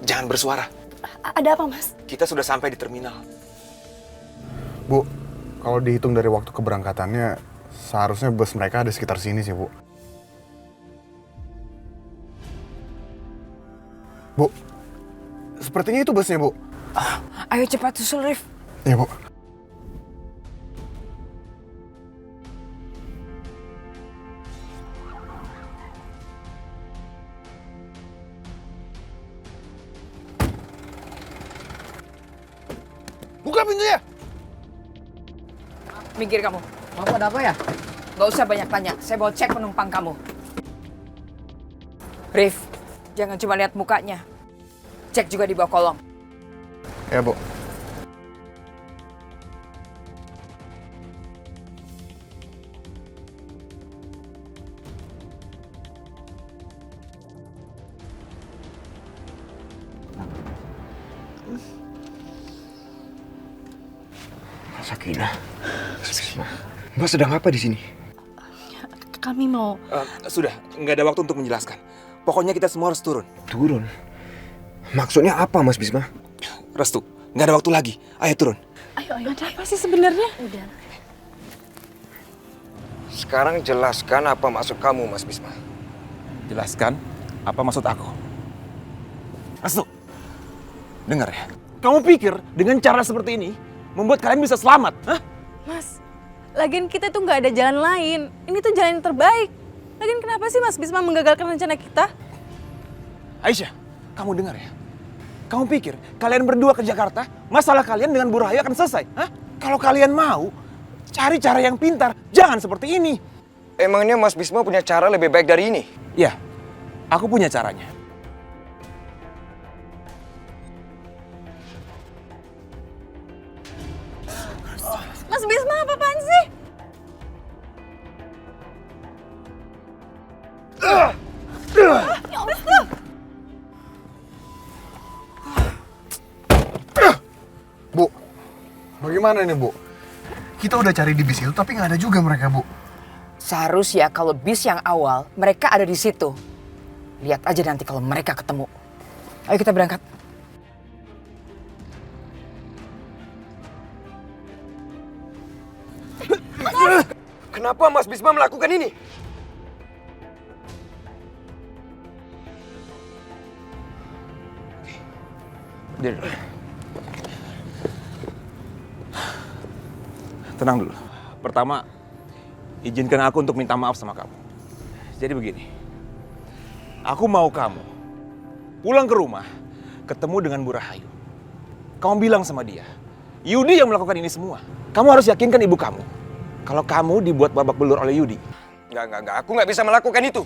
Jangan bersuara. Ada apa, Mas? Kita sudah sampai di terminal. Bu, kalau dihitung dari waktu keberangkatannya, seharusnya bus mereka ada sekitar sini sih, Bu. Bu, sepertinya itu busnya, Bu. Ayo cepat susul, Rif. Iya, Bu. Buka pintunya! Minggir kamu. Bapak ada apa ya? Gak usah banyak tanya. Saya mau cek penumpang kamu. Rif, jangan cuma lihat mukanya. Cek juga di bawah kolong. Ya, Bu. Sakinah, Mbak sedang apa di sini? Kami mau... Sudah, nggak ada waktu untuk menjelaskan. Pokoknya kita semua harus turun. Turun? Maksudnya apa, Mas Bisma? Restu, nggak ada waktu lagi. Ayo turun. Ayo, ada apa sih sebenarnya? Udah. Sekarang jelaskan apa maksud kamu, Mas Bisma. Jelaskan apa maksud aku. Restu, dengar ya. Kamu pikir dengan cara seperti ini membuat kalian bisa selamat? Hah? Mas, lagian kita tuh nggak ada jalan lain. Ini tuh jalan yang terbaik. Lagian kenapa sih Mas Bisma menggagalkan rencana kita? Aisyah, kamu dengar ya. Kamu pikir kalian berdua ke Jakarta, masalah kalian dengan Bu Rahayu akan selesai? Hah? Kalau kalian mau, cari cara yang pintar. Jangan seperti ini. Emangnya Mas Bisma punya cara lebih baik dari ini? Ya, aku punya caranya. Mas Bisma apa-apaan sih? Bu, bagaimana ini, Bu? Kita udah cari di bis itu, tapi nggak ada juga mereka, Bu. Seharusnya kalau bis yang awal, mereka ada di situ. Lihat aja nanti kalau mereka ketemu. Ayo kita berangkat. Kenapa Mas Bisma melakukan ini? Tenang dulu. Pertama, izinkan aku untuk minta maaf sama kamu. Jadi begini. Aku mau kamu pulang ke rumah, ketemu dengan Bu Rahayu. Kamu bilang sama dia, Yudi yang melakukan ini semua. Kamu harus yakinkan ibu kamu kalau kamu dibuat babak belur oleh Yudi. Enggak. Aku nggak bisa melakukan itu.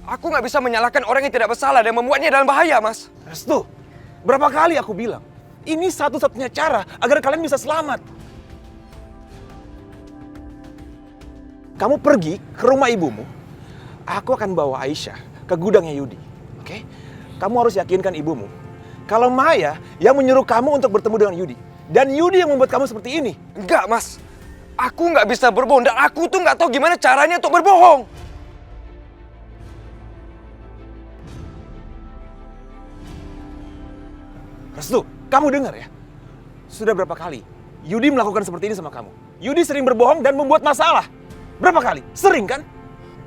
Aku nggak bisa menyalahkan orang yang tidak bersalah dan membuatnya dalam bahaya, Mas. Restu, berapa kali aku bilang, ini satu-satunya cara agar kalian bisa selamat. Kamu pergi ke rumah ibumu, aku akan bawa Aisyah ke gudangnya Yudi. Oke? Kamu harus yakinkan ibumu kalau Maya yang menyuruh kamu untuk bertemu dengan Yudi. Dan Yudi yang membuat kamu seperti ini. Enggak, Mas. Aku nggak bisa berbohong dan aku tuh nggak tahu gimana caranya untuk berbohong. Restu, kamu dengar ya? Sudah berapa kali Yudi melakukan seperti ini sama kamu? Yudi sering berbohong dan membuat masalah. Berapa kali? Sering kan?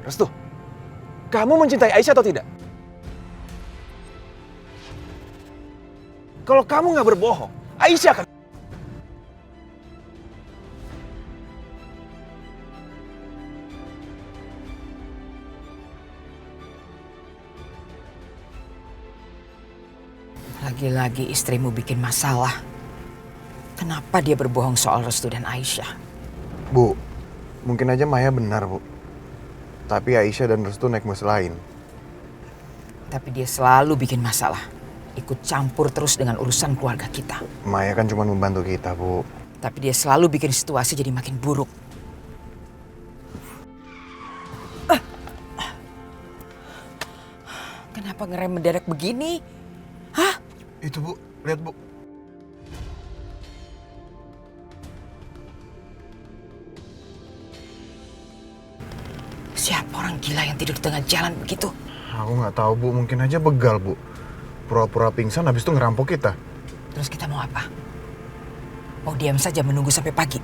Restu, kamu mencintai Aisyah atau tidak? Kalau kamu nggak berbohong, Aisyah akan... Lagi-lagi istrimu bikin masalah. Kenapa dia berbohong soal Restu dan Aisyah? Bu, mungkin aja Maya benar, Bu. Tapi Aisyah dan Restu naik bus lain. Tapi dia selalu bikin masalah. Ikut campur terus dengan urusan keluarga kita. Maya kan cuma membantu kita, Bu. Tapi dia selalu bikin situasi jadi makin buruk. Kenapa ngerem mendadak begini? Hah? Itu, Bu. Lihat, Bu. Siapa orang gila yang tidur di tengah jalan begitu? Aku nggak tahu, Bu. Mungkin aja begal, Bu. pura-pura pingsan habis itu ngerampok kita. Terus kita mau apa? Mau diam saja menunggu sampai pagi?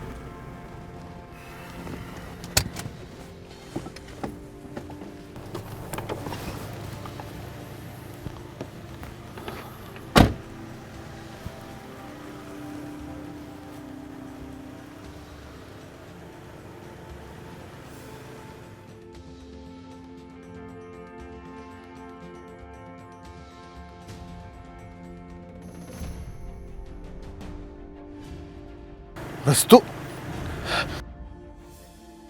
Restu.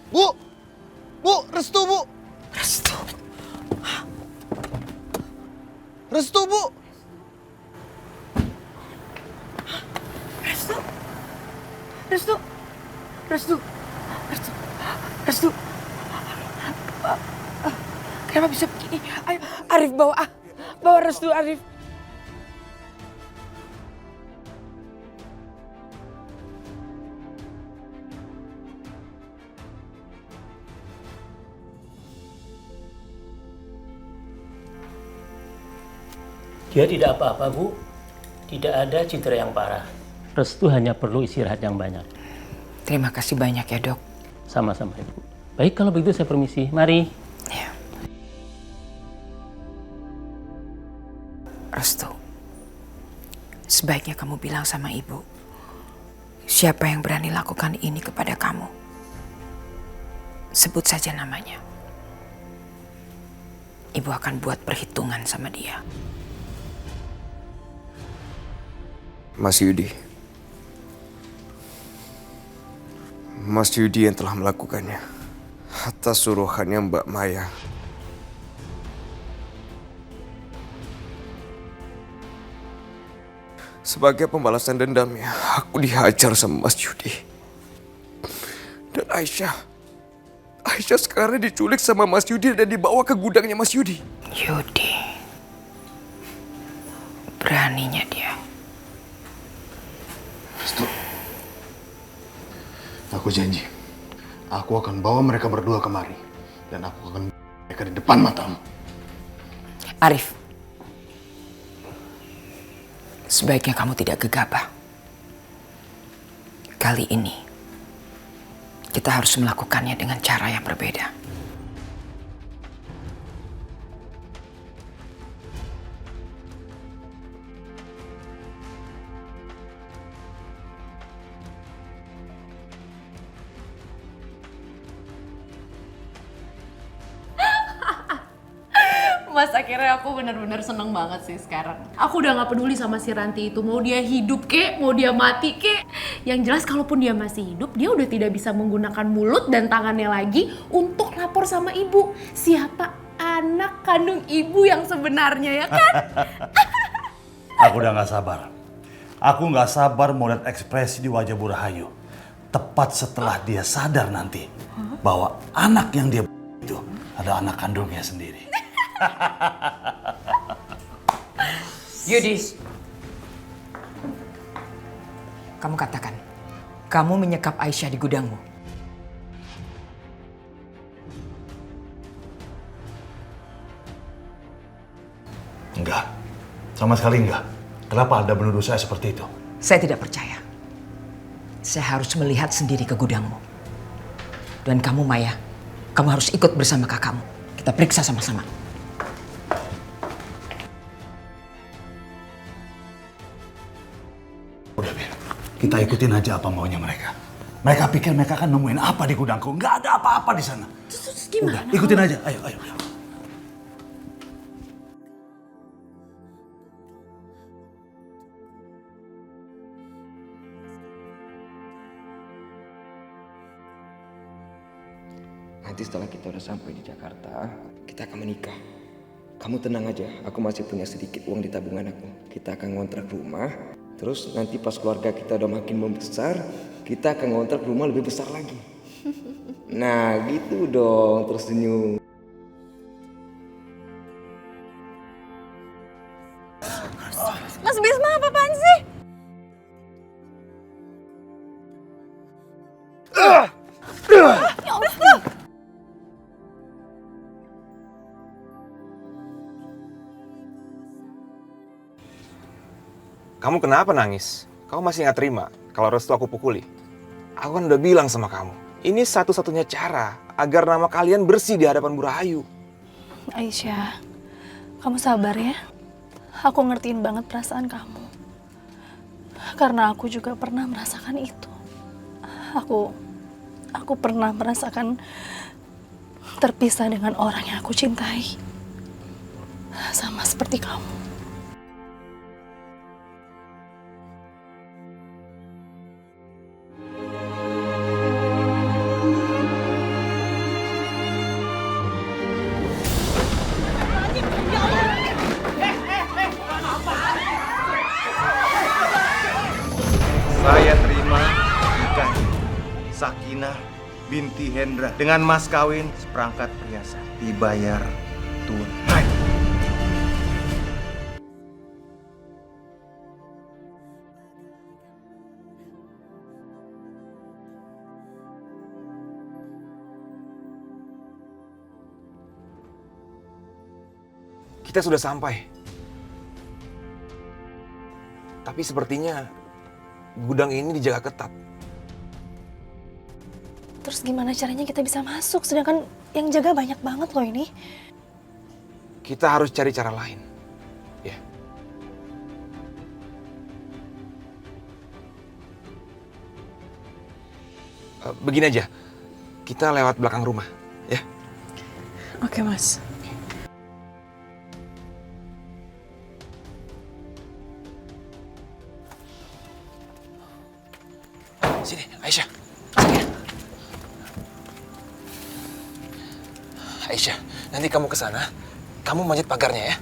Bu! Bu, Restu, Bu! Restu. Restu, Bu! Restu. Restu. Restu. Restu. Restu. Kenapa bisa begini? Ayo, Arif bawa. Bawa Restu, Arif. Dia tidak apa-apa, Bu. Tidak ada cedera yang parah. Restu hanya perlu istirahat yang banyak. Terima kasih banyak ya, Dok. Sama-sama, Ibu. Baik, kalau begitu saya permisi. Mari. Ya. Restu, sebaiknya kamu bilang sama Ibu, siapa yang berani lakukan ini kepada kamu. Sebut saja namanya. Ibu akan buat perhitungan sama dia. Mas Yudi. Mas Yudi yang telah melakukannya. Atas suruhannya Mbak Maya. Sebagai pembalasan dendamnya, aku dihajar sama Mas Yudi. Dan Aisyah sekarang diculik sama Mas Yudi dan dibawa ke gudangnya Mas Yudi. Yudi. Beraninya dia. Restu. Aku janji. Aku akan bawa mereka berdua kemari. Dan aku akan mereka di depan matamu. Arif. Sebaiknya kamu tidak gegabah. Kali ini, kita harus melakukannya dengan cara yang berbeda. Mas, akhirnya aku bener-bener seneng banget sih sekarang. Aku udah gak peduli sama si Ranti itu. Mau dia hidup kek, mau dia mati kek. Yang jelas kalaupun dia masih hidup, dia udah tidak bisa menggunakan mulut dan tangannya lagi untuk lapor sama ibu. Siapa anak kandung ibu yang sebenarnya, ya kan? Aku udah gak sabar. Aku gak sabar mau lihat ekspresi di wajah Bu Rahayu. Tepat setelah dia sadar nanti bahwa anak yang dia itu adalah anak kandungnya sendiri. Yudi, kamu katakan, kamu menyekap Aisyah di gudangmu. Enggak, sama sekali enggak. Kenapa Anda menuduh saya seperti itu? Saya tidak percaya. Saya harus melihat sendiri ke gudangmu. Dan kamu, Maya, kamu harus ikut bersama kakakmu. Kita periksa sama-sama. Udah, biar. Kita ikutin aja apa maunya mereka. Mereka pikir mereka akan nemuin apa di gudangku. Nggak ada apa-apa di sana. Terus gimana? Udah, ikutin aja. Ayo. Nanti setelah kita udah sampai di Jakarta, kita akan menikah. Kamu tenang aja, aku masih punya sedikit uang di tabungan aku. Kita akan ngontrak rumah. Terus nanti pas keluarga kita udah makin membesar, kita akan ngontrak rumah lebih besar lagi. Nah gitu dong, tersenyum. Mas Bisma, apaan sih? Ya Allah. Kamu kenapa nangis? Kamu masih nggak terima kalau Restu aku pukuli? Aku kan udah bilang sama kamu, ini satu-satunya cara agar nama kalian bersih di hadapan Bu Rahayu. Aisyah, kamu sabar ya. Aku ngertiin banget perasaan kamu. Karena aku juga pernah merasakan itu. Aku pernah merasakan terpisah dengan orang yang aku cintai. Sama seperti kamu. Saya terima nikahnya Sakinah binti Hendra dengan mas kawin seperangkat perhiasan dibayar tunai. Kita sudah sampai. Tapi sepertinya gudang ini dijaga ketat. Terus gimana caranya kita bisa masuk? Sedangkan yang jaga banyak banget loh ini. Kita harus cari cara lain. Ya. Begini aja. Kita lewat belakang rumah, ya. Oke, Mas. Sini, Aisyah. Sini. Aisyah, nanti kamu ke sana, kamu manjat pagarnya ya.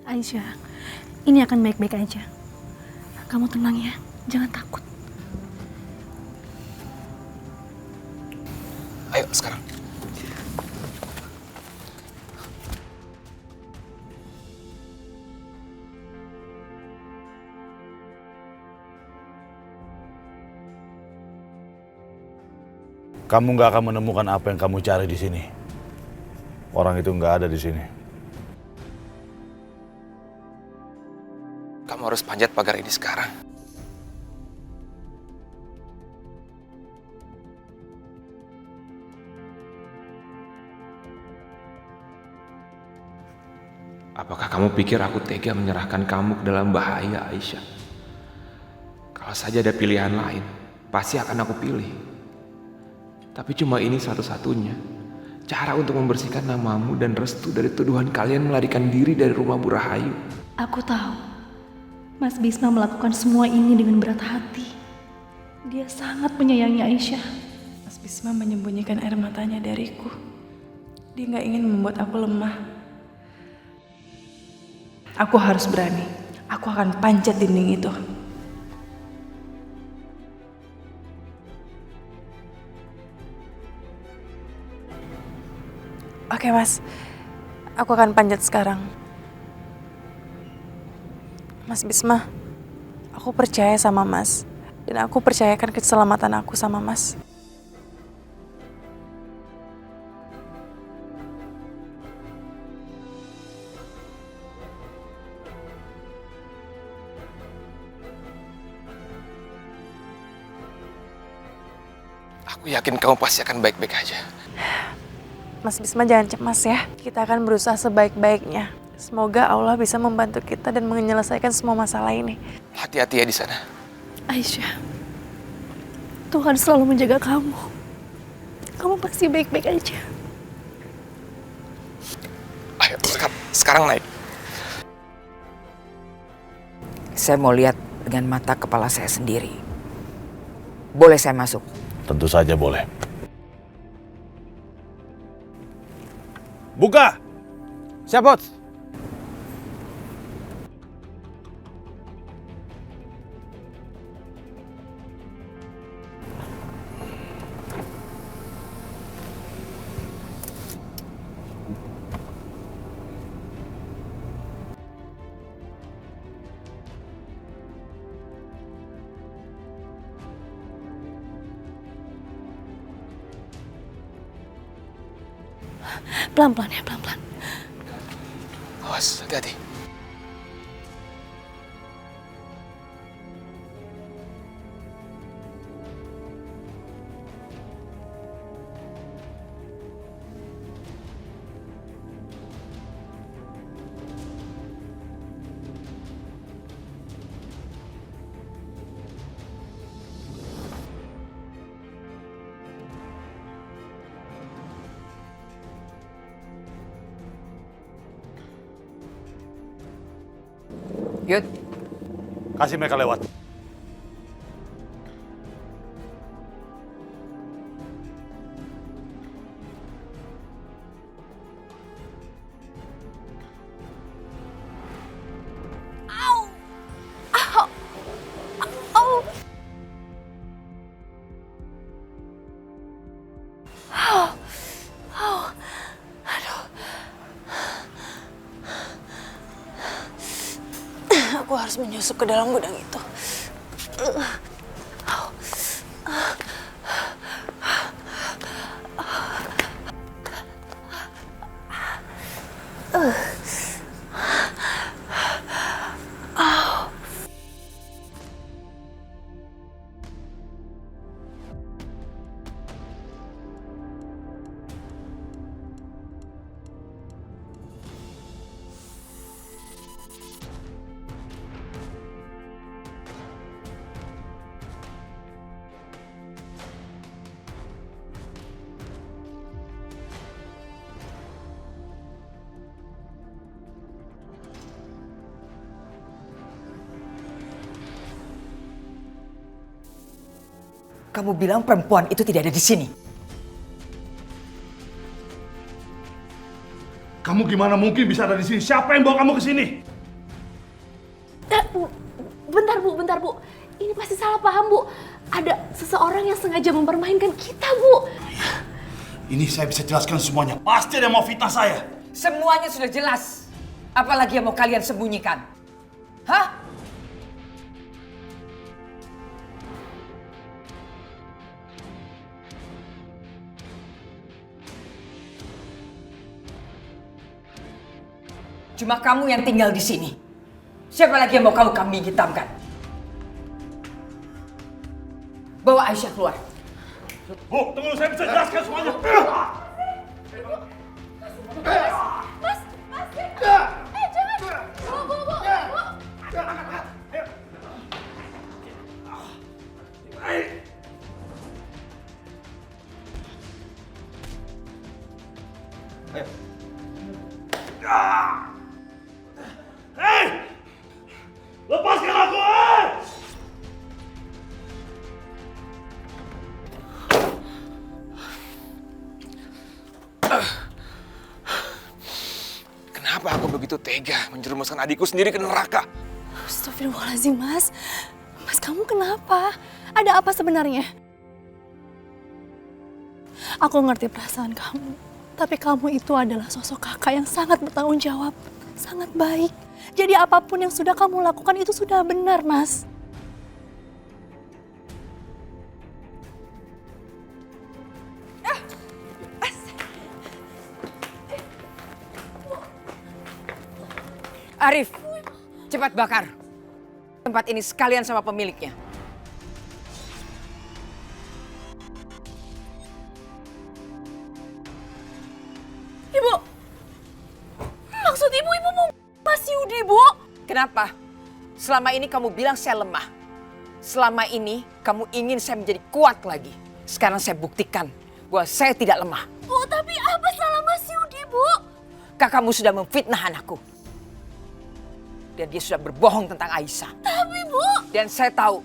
Aisyah, ini akan baik-baik aja. Kamu tenang ya, jangan takut. Ayo sekarang. Kamu nggak akan menemukan apa yang kamu cari di sini. Orang itu nggak ada di sini. Kamu harus panjat pagar ini sekarang. Apakah kamu pikir aku tega menyerahkan kamu ke dalam bahaya, Aisyah? Kalau saja ada pilihan lain, pasti akan aku pilih. Tapi cuma ini satu-satunya cara untuk membersihkan namamu dan Restu dari tuduhan kalian melarikan diri dari rumah Bu Rahayu. Aku tahu, Mas Bisma melakukan semua ini dengan berat hati. Dia sangat menyayangi Aisyah. Mas Bisma menyembunyikan air matanya dariku. Dia nggak ingin membuat aku lemah. Aku harus berani. Aku akan panjat dinding itu. Oke, Mas. Aku akan panjat sekarang. Mas Bisma, aku percaya sama Mas. Dan aku percayakan keselamatan aku sama Mas. Aku yakin kamu pasti akan baik-baik aja. Mas Bisma jangan cemas ya. Kita akan berusaha sebaik-baiknya. Semoga Allah bisa membantu kita dan menyelesaikan semua masalah ini. Hati-hati ya di sana. Aisyah, Tuhan selalu menjaga kamu. Kamu pasti baik-baik aja. Ayo, sekarang naik. Saya mau lihat dengan mata kepala saya sendiri. Boleh saya masuk? Tentu saja boleh. Buka! Siap, Bos. Pelan-pelan ya, pelan-pelan. Awas, hati-hati. Yud, Kasih mereka lewat. Aku harus menyusup ke dalam gudang itu. kamu bilang perempuan itu tidak ada di sini. Kamu gimana mungkin bisa ada di sini? Siapa yang bawa kamu ke sini? Bentar bu. Ini pasti salah paham bu. Ada seseorang yang sengaja mempermainkan kita bu. Ini saya bisa jelaskan semuanya. Pasti ada yang mau fitnah saya. Semuanya sudah jelas. Apalagi yang mau kalian sembunyikan? Hah? Cuma kamu yang tinggal di sini. Siapa lagi yang mau kamu kambing hitamkan? Bawa Aisyah keluar. Bu, tunggu, saya bisa jelaskan semuanya. Mas, jangan. Bu. Hei! Lepaskan aku, hei! Kenapa aku begitu tega menjerumuskan adikku sendiri ke neraka? Astagfirullahaladzim, Mas. Mas, kamu kenapa? Ada apa sebenarnya? Aku ngerti perasaan kamu. Tapi kamu itu adalah sosok kakak yang sangat bertanggung jawab. Sangat baik. Jadi apapun yang sudah kamu lakukan itu sudah benar, Mas. Arif, cepat bakar tempat ini sekalian sama pemiliknya. Ibu, maksud ibu mau Mas Yudi, Bu? Kenapa? Selama ini kamu bilang saya lemah. Selama ini kamu ingin saya menjadi kuat lagi. Sekarang saya buktikan bahwa saya tidak lemah. Bu, tapi apa salah Mas Yudi, Bu? Kakakmu sudah memfitnah anakku. Dan dia sudah berbohong tentang Aisyah. Tapi, Bu. Dan saya tahu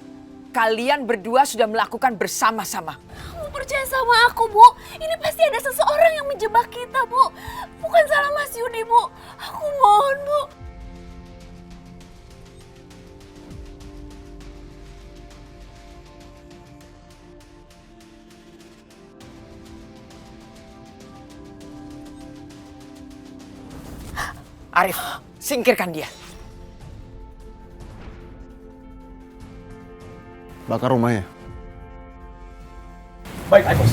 kalian berdua sudah melakukan bersama-sama. Kamu percaya sama aku, Bu. Ini pasti ada seseorang yang menjebak kita, Bu. Bukan salah Mas Yudi, Bu. Aku mohon, Bu. Arif, singkirkan dia. Bakar rumahnya. Baik, Bos.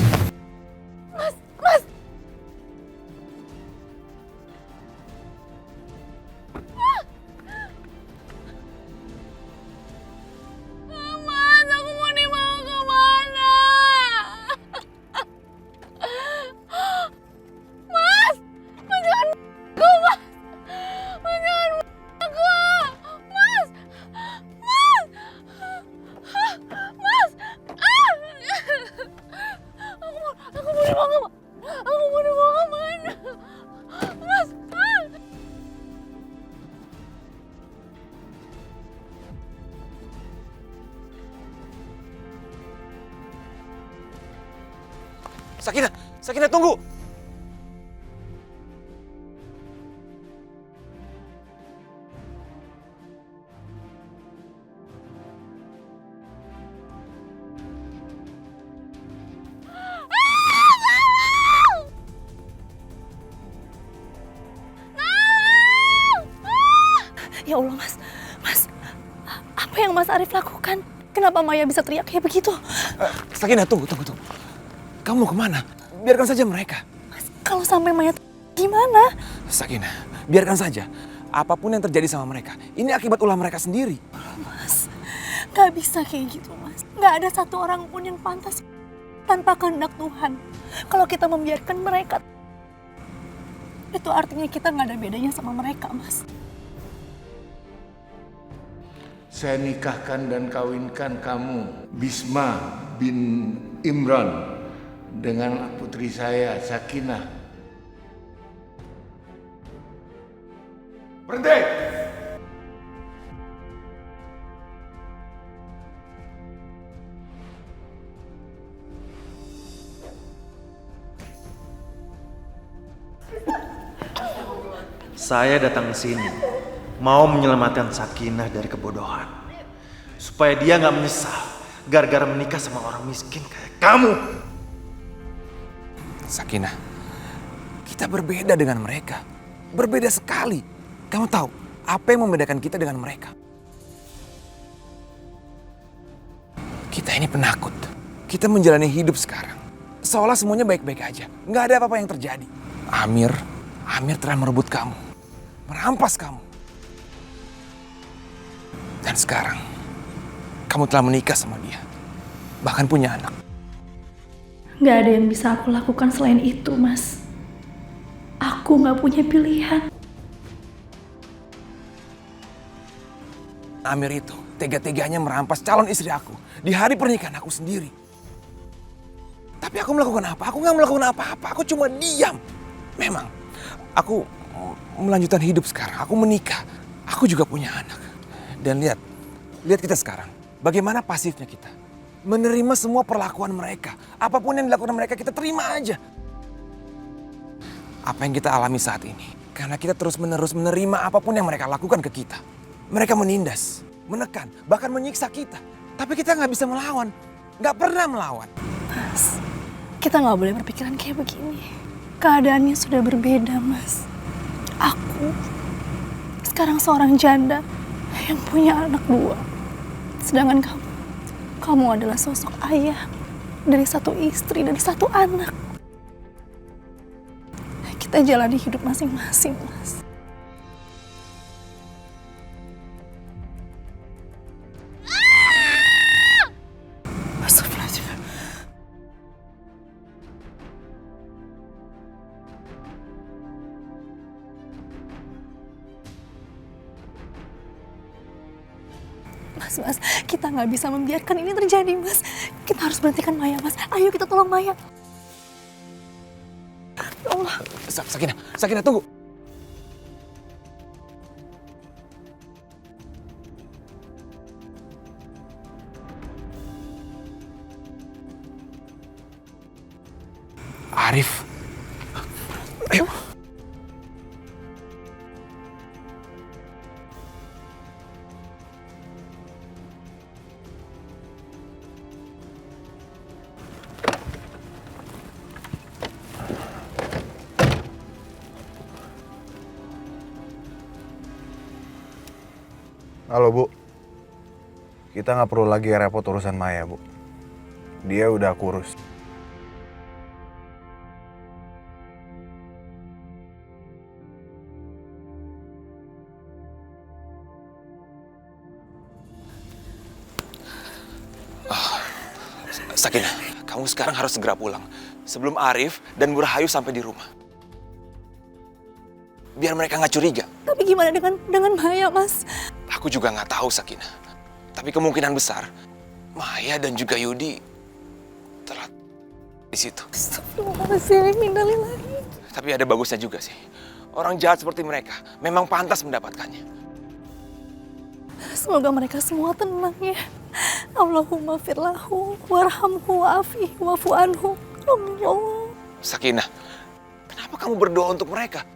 Sakinah tunggu. Ya Allah, Mas, apa yang Mas Arif lakukan? Kenapa Maya bisa teriak kayak begitu? Sakinah, tunggu. Kamu kemana? Biarkan saja mereka. Mas, kalau sampai Maya gimana? Sakinah, biarkan saja. Apapun yang terjadi sama mereka, ini akibat ulah mereka sendiri. Mas, gak bisa kayak gitu, Mas. Gak ada satu orang pun yang pantas tanpa kehendak Tuhan. Kalau kita membiarkan mereka, itu artinya kita gak ada bedanya sama mereka, Mas. Saya nikahkan dan kawinkan kamu, Bisma bin Imran, dengan putri saya, Sakinah. Berhenti! Saya datang ke sini mau menyelamatkan Sakinah dari kebodohan, supaya dia nggak menyesal gara-gara menikah sama orang miskin kayak kamu. Sakinah, kita berbeda dengan mereka. Berbeda sekali. Kamu tahu apa yang membedakan kita dengan mereka? Kita ini penakut. Kita menjalani hidup sekarang seolah semuanya baik-baik aja. Nggak ada apa-apa yang terjadi. Amir telah merebut kamu, merampas kamu. Dan sekarang, kamu telah menikah sama dia. Bahkan punya anak. Gak ada yang bisa aku lakukan selain itu, Mas. Aku gak punya pilihan. Amir itu tega-teganya merampas calon istri aku di hari pernikahan aku sendiri. Tapi aku melakukan apa? Aku gak melakukan apa-apa. Aku cuma diam. Memang, aku melanjutkan hidup sekarang. Aku menikah. Aku juga punya anak. Dan lihat kita sekarang. Bagaimana pasifnya kita. Menerima semua perlakuan mereka. Apapun yang dilakukan mereka, kita terima aja. Apa yang kita alami saat ini. Karena kita terus-menerus menerima apapun yang mereka lakukan ke kita. Mereka menindas, menekan, bahkan menyiksa kita. Tapi kita nggak bisa melawan. Nggak pernah melawan. Mas, kita nggak boleh berpikiran kayak begini. Keadaannya sudah berbeda, Mas. Aku sekarang seorang janda yang punya anak 2. Sedangkan kamu adalah sosok ayah dari satu istri, dari satu anak. Kita jalani hidup masing-masing, Mas. Mas, kita nggak bisa membiarkan ini terjadi, Mas. Kita harus berhentikan Maya, Mas. Ayo kita tolong Maya. Ya Allah. Sakinah, tunggu. Arif. Ayo. Halo, Bu. Kita nggak perlu lagi repot urusan Maya, Bu. Dia udah aku urus. Sakinah, kamu sekarang harus segera pulang. Sebelum Arif dan Bu Rahayu sampai di rumah. Biar mereka nggak curiga. Tapi gimana dengan Maya, Mas? Aku juga nggak tahu, Sakinah. Tapi kemungkinan besar Maya dan juga Yudi telah di situ. Astagfirullahaladzim, innalillahi. Tapi ada bagusnya juga sih. Orang jahat seperti mereka memang pantas mendapatkannya. Semoga mereka semua tenang ya. Allahumma firlahu warhamhu wa'afihi wa'fu anhu. Amin ya Allah. Sakinah, kenapa kamu berdoa untuk mereka?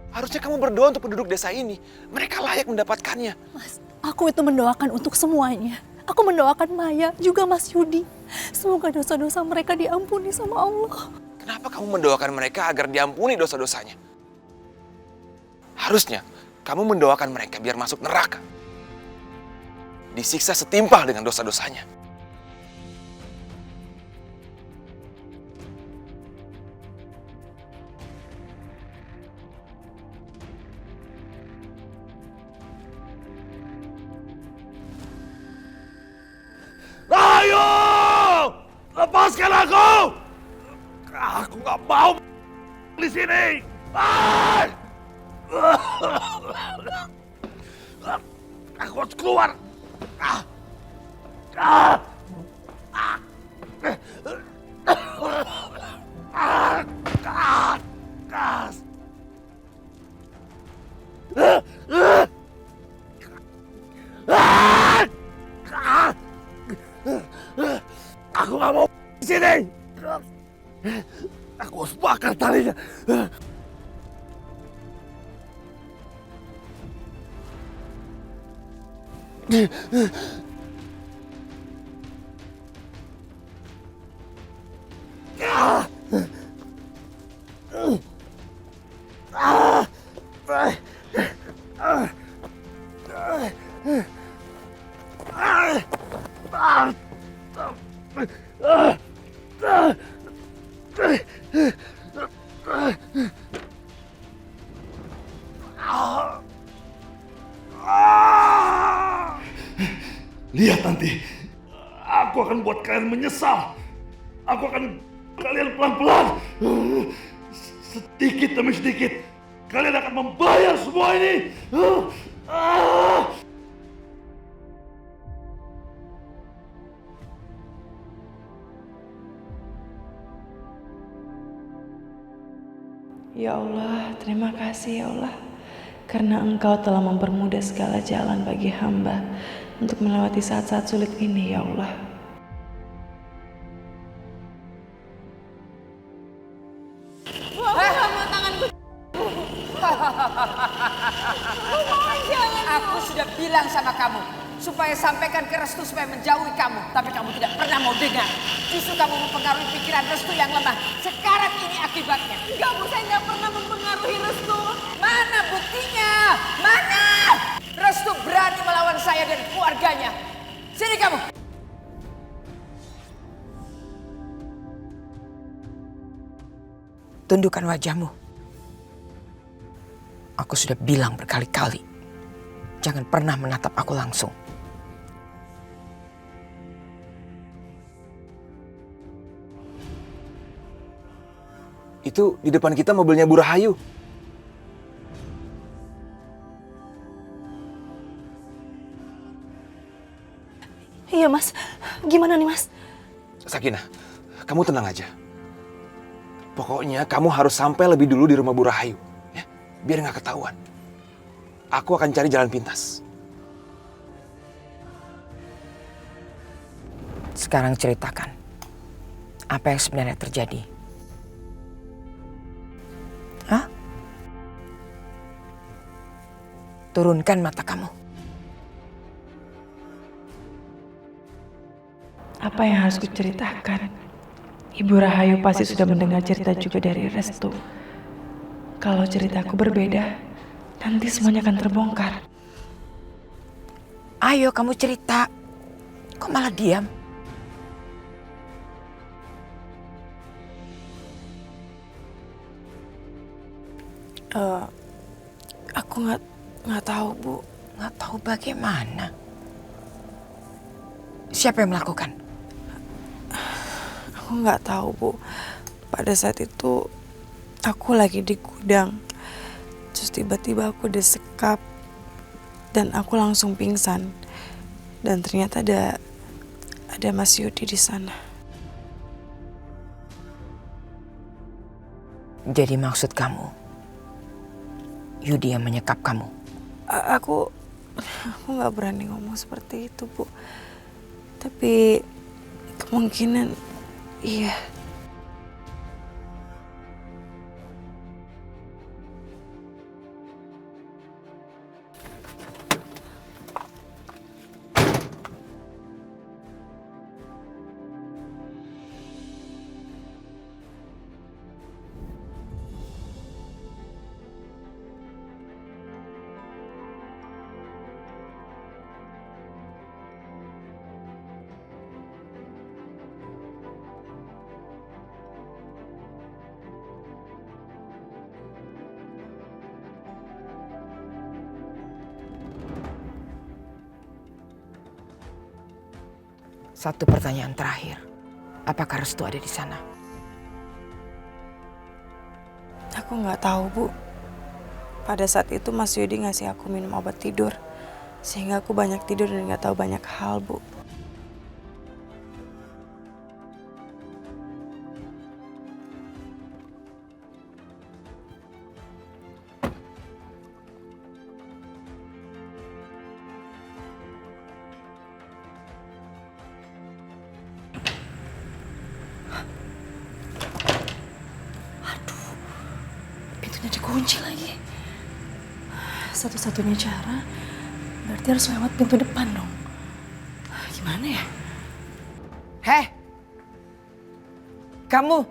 Harusnya kamu berdoa untuk penduduk desa ini. Mereka layak mendapatkannya. Mas, aku itu mendoakan untuk semuanya. Aku mendoakan Maya, juga Mas Yudi. Semoga dosa-dosa mereka diampuni sama Allah. Kenapa kamu mendoakan mereka agar diampuni dosa-dosanya? Harusnya kamu mendoakan mereka biar masuk neraka. Disiksa setimpal dengan dosa-dosanya. Ayo! Lepaskan aku! Aku nggak mau di sini. Aku harus keluar. Aku nggak mau di sini. Aku harus bakar talinya. Lihat nanti, aku akan buat kalian menyesal. Aku akan kalian pelan-pelan, sedikit demi sedikit. Kalian akan membayar semua ini. Ya Allah, terima kasih ya Allah. Karena Engkau telah mempermudah segala jalan bagi hamba untuk melewati saat-saat sulit ini ya Allah. Aku sudah bilang sama kamu supaya sampaikan ke Restu supaya menjauhi kamu, tapi kamu tidak pernah mau dengar. Justru kamu mempengaruhi pikiran Restu yang lemah. Sekarang ini akibatnya. Enggak, Bu, saya nggak pernah mempengaruhi Restu. Mana buktinya? Mana? Restu berani melawan saya dan keluarganya. Sini kamu. Tundukkan wajahmu. Aku sudah bilang berkali-kali. Jangan pernah menatap aku langsung. Itu di depan kita mobilnya Bu Rahayu. Iya, Mas. Gimana nih, Mas? Sakinah, kamu tenang aja. Pokoknya kamu harus sampai lebih dulu di rumah Bu Rahayu. Ya, biar nggak ketahuan. Aku akan cari jalan pintas. Sekarang ceritakan. Apa yang sebenarnya terjadi? Hah? Turunkan mata kamu. Apa yang harus kuceritakan? Ibu Rahayu pasti sudah mendengar cerita juga dari Restu. Kalau ceritaku berbeda, nanti semuanya akan terbongkar. Ayo kamu cerita. Kok malah diam? Aku nggak tahu, Bu. Nggak tahu bagaimana. Siapa yang melakukan? Aku nggak tahu, Bu. Pada saat itu aku lagi di gudang. Terus tiba-tiba aku disekap dan aku langsung pingsan. Dan ternyata ada Mas Yudi di sana. Jadi maksud kamu, Yudi yang menyekap kamu? Aku nggak berani ngomong seperti itu, Bu. Tapi kemungkinan iya. Satu pertanyaan terakhir. Apakah Restu ada di sana? Aku nggak tahu, Bu. Pada saat itu Mas Yudi ngasih aku minum obat tidur. Sehingga aku banyak tidur dan nggak tahu banyak hal, Bu. Pintunya dikunci lagi. Satu-satunya cara berarti harus lewat pintu depan dong. Gimana ya? Heh! Kamu!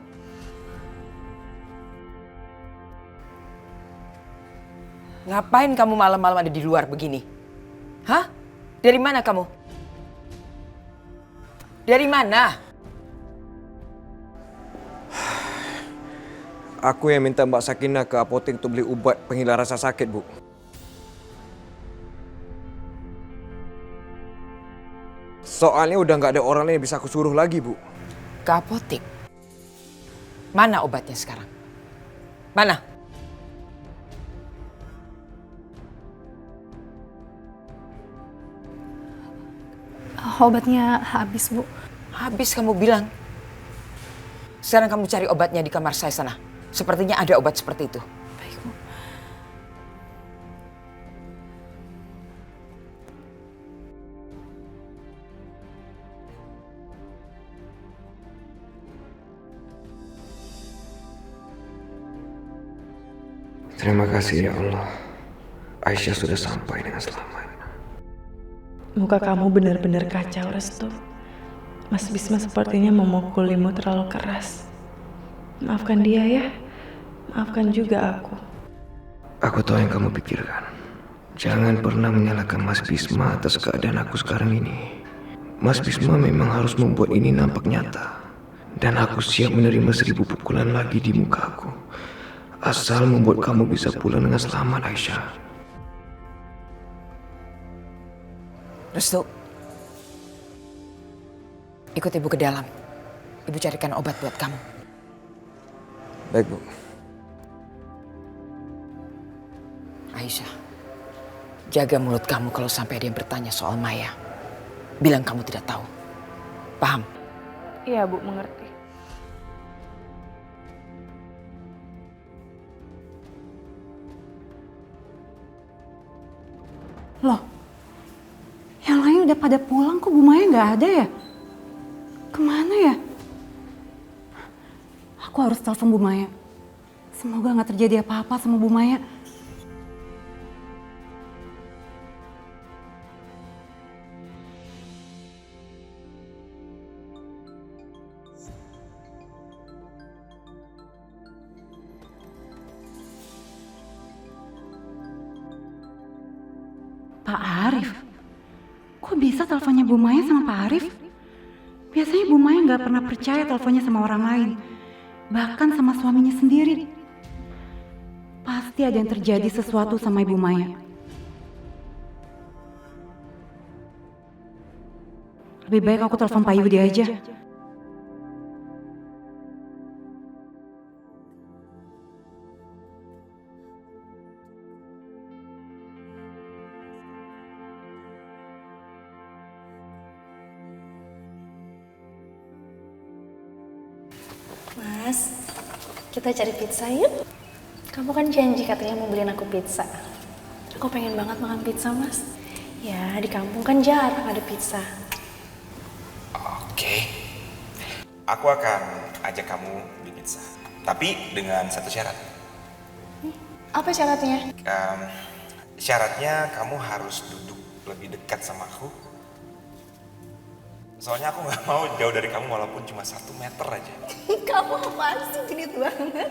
Ngapain kamu malam-malam ada di luar begini? Hah? Dari mana kamu? Dari mana? Aku yang minta Mbak Sakinah ke apotek untuk beli ubat penghilang rasa sakit, Bu. Soalnya udah nggak ada orang lain yang bisa aku suruh lagi, Bu. Ke apotek? Mana obatnya sekarang? Mana? Obatnya habis, Bu. Habis kamu bilang. Sekarang kamu cari obatnya di kamar saya sana. Sepertinya ada obat seperti itu. Baik, Bu. Terima kasih ya Allah. Aisyah sudah sampai dengan selamat. Muka kamu benar-benar kacau, Restu. Mas Bisma sepertinya memukulimu terlalu keras. Maafkan dia ya. Maafkan juga aku. Aku tahu yang kamu pikirkan. Jangan pernah menyalahkan Mas Bisma atas keadaan aku sekarang ini. Mas Bisma memang harus membuat ini nampak nyata. Dan aku siap menerima 1000 pukulan lagi di muka aku. Asal membuat kamu bisa pulang dengan selamat, Aisyah. Restu, ikut ibu ke dalam. Ibu carikan obat buat kamu. Baik, Bu. Aisyah, jaga mulut kamu kalau sampai ada yang bertanya soal Maya. Bilang kamu tidak tahu. Paham? Iya, Bu, mengerti. Loh, yang lain udah pada pulang kok Bu Maya nggak ada ya? Kemana ya? Aku harus telepon Bu Maya. Semoga nggak terjadi apa-apa sama Bu Maya. Pak Arif? Kok bisa teleponnya Bu Maya sama Pak Arif? Biasanya Bu Maya nggak pernah percaya teleponnya sama orang lain. Bahkan sama suaminya sendiri. Pasti ada yang terjadi sesuatu sama Ibu Maya. Lebih baik aku telepon Pak Yudi aja. Mas, kita cari pizza yuk. Kamu kan janji katanya mau beliin aku pizza. Aku pengen banget makan pizza, Mas. Ya, di kampung kan jarang ada pizza. Oke. Aku akan ajak kamu beli pizza. Tapi dengan satu syarat. Apa syaratnya? Syaratnya kamu harus duduk lebih dekat sama aku. Soalnya aku nggak mau jauh dari kamu walaupun cuma 1 meter aja. Kamu apaan sih, genit banget.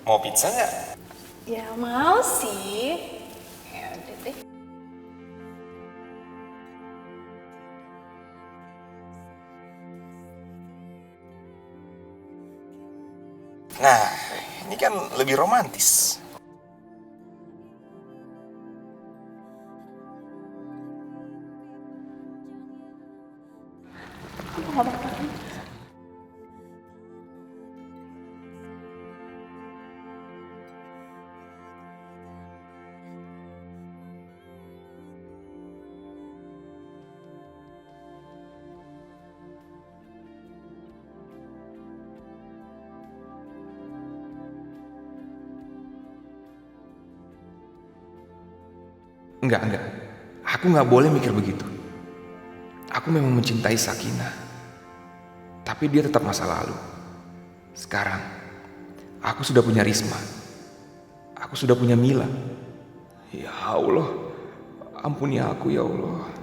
Mau pizza nggak? Ya mau sih. Ya udah deh. Nah, ini kan lebih romantis. Enggak. Aku nggak boleh mikir begitu. Aku memang mencintai Sakinah. Tapi dia tetap masa lalu. Sekarang, aku sudah punya Risma. Aku sudah punya Mila. Ya Allah, ampuni aku ya Allah.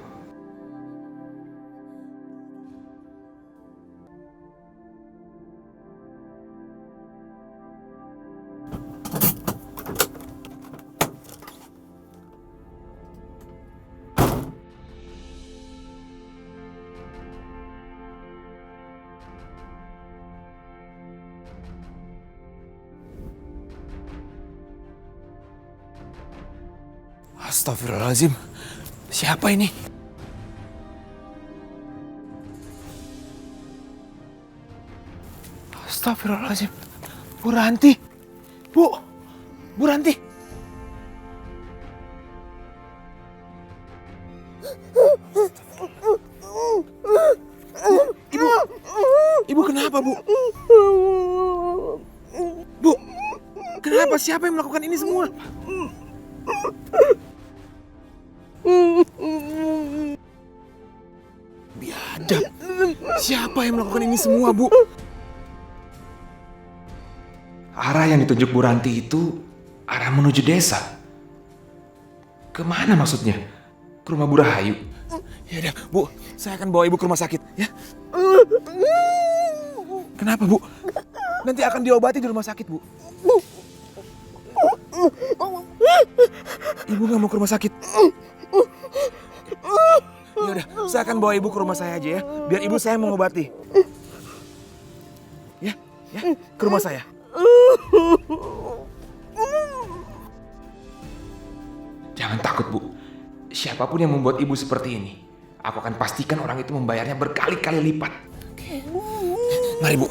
Astagfirullahaladzim, siapa ini? Astagfirullahaladzim, Bu Ranti, Bu Ranti. Ibu kenapa, Bu? Bu, kenapa? Siapa yang melakukan ini semua? Biadab. Siapa yang melakukan ini semua, Bu? Arah yang ditunjuk Bu Ranti itu arah menuju desa. Kemana maksudnya? Ke rumah Bu Rahayu? Ya udah, Bu, saya akan bawa Ibu ke rumah sakit, ya. Kenapa, Bu? Nanti akan diobati di rumah sakit, Bu. Ibu nggak mau ke rumah sakit. Ya udah, saya akan bawa Ibu ke rumah saya aja ya, biar Ibu saya mengobati. Ya, ke rumah saya. Jangan takut, Bu. Siapapun yang membuat Ibu seperti ini, aku akan pastikan orang itu membayarnya berkali-kali lipat. Mari, Bu.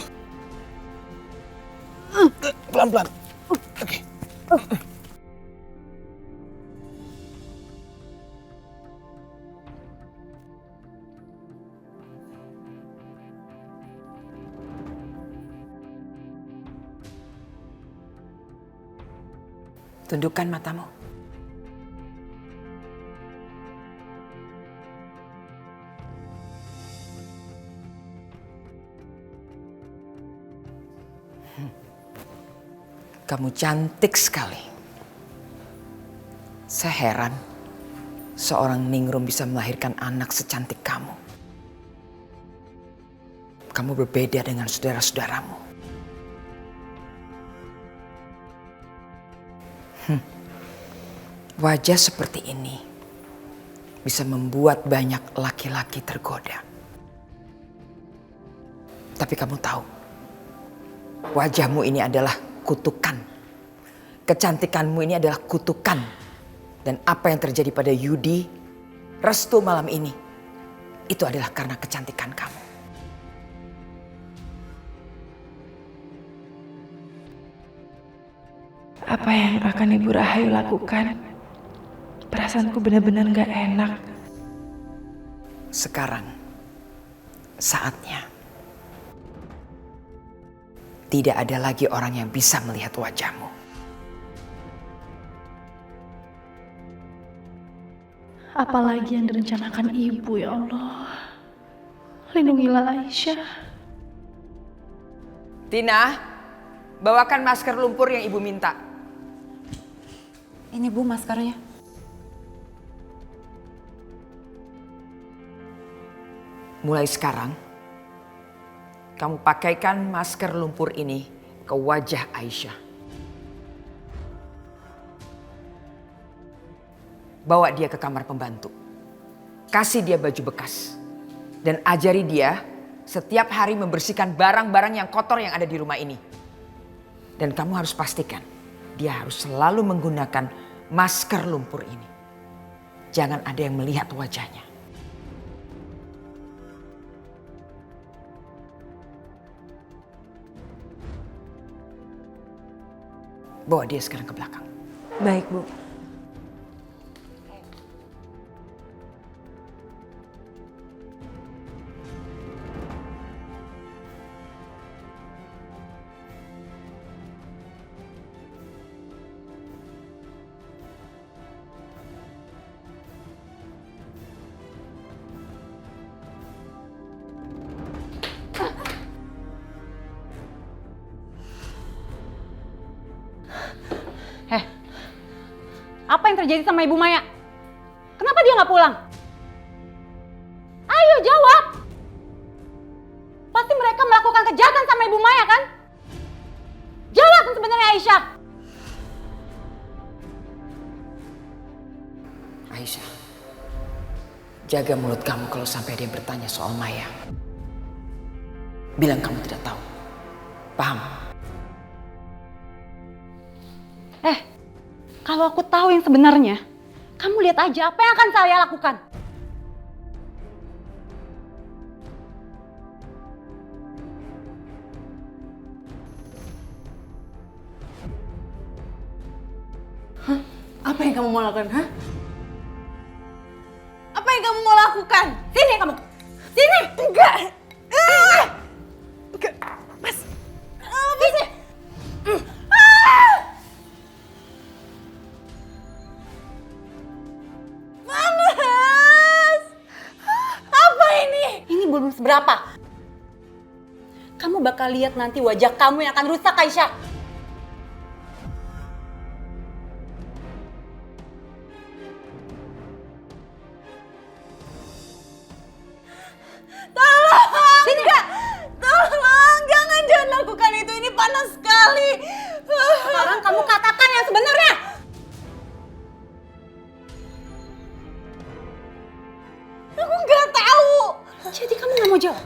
Pelan-pelan. Oke. Tundukkan matamu. Kamu cantik sekali. Saya heran seorang Ningrum bisa melahirkan anak secantik kamu. Kamu berbeda dengan saudara-saudaramu. Wajah seperti ini bisa membuat banyak laki-laki tergoda. Tapi kamu tahu, wajahmu ini adalah kutukan. Kecantikanmu ini adalah kutukan. Dan apa yang terjadi pada Yudi, Restu malam ini, itu adalah karena kecantikan kamu. Apa yang akan Ibu Rahayu lakukan? Perasaanku benar-benar gak enak. Sekarang, saatnya. Tidak ada lagi orang yang bisa melihat wajahmu. Apalagi yang direncanakan Ibu, ya Allah. Lindungilah Aisyah. Tina, bawakan masker lumpur yang Ibu minta. Ini Bu maskernya. Mulai sekarang, kamu pakaikan masker lumpur ini ke wajah Aisyah. Bawa dia ke kamar pembantu. Kasih dia baju bekas. Dan ajari dia setiap hari membersihkan barang-barang yang kotor yang ada di rumah ini. Dan kamu harus pastikan dia harus selalu menggunakan masker lumpur ini. Jangan ada yang melihat wajahnya. Bawa dia sekarang ke belakang. Baik, Bu. apa yang terjadi sama Ibu Maya? Kenapa dia nggak pulang? Ayo jawab. Pasti mereka melakukan kejahatan sama Ibu Maya kan? Jawab yang sebenarnya Aisyah. Aisyah, jaga mulut kamu kalau sampai dia bertanya soal Maya. Bilang kamu tidak tahu. Paham? Kalau aku tahu yang sebenarnya, kamu lihat aja apa yang akan saya lakukan. Hah? Apa yang kamu mau lakukan? Hah? Apa yang kamu mau lakukan? Sini kamu. Sini. Enggak. Enggak. Mas. Sini. Panas. Apa ini? Ini belum seberapa. Kamu bakal lihat nanti wajah kamu yang akan rusak, Aisyah. Tolong. Sini. Enggak. Tolong, jangan lakukan itu. Ini panas sekali. Sekarang kamu katakan yang sebenarnya. Aku nggak tahu. Jadi kamu nggak mau jawab?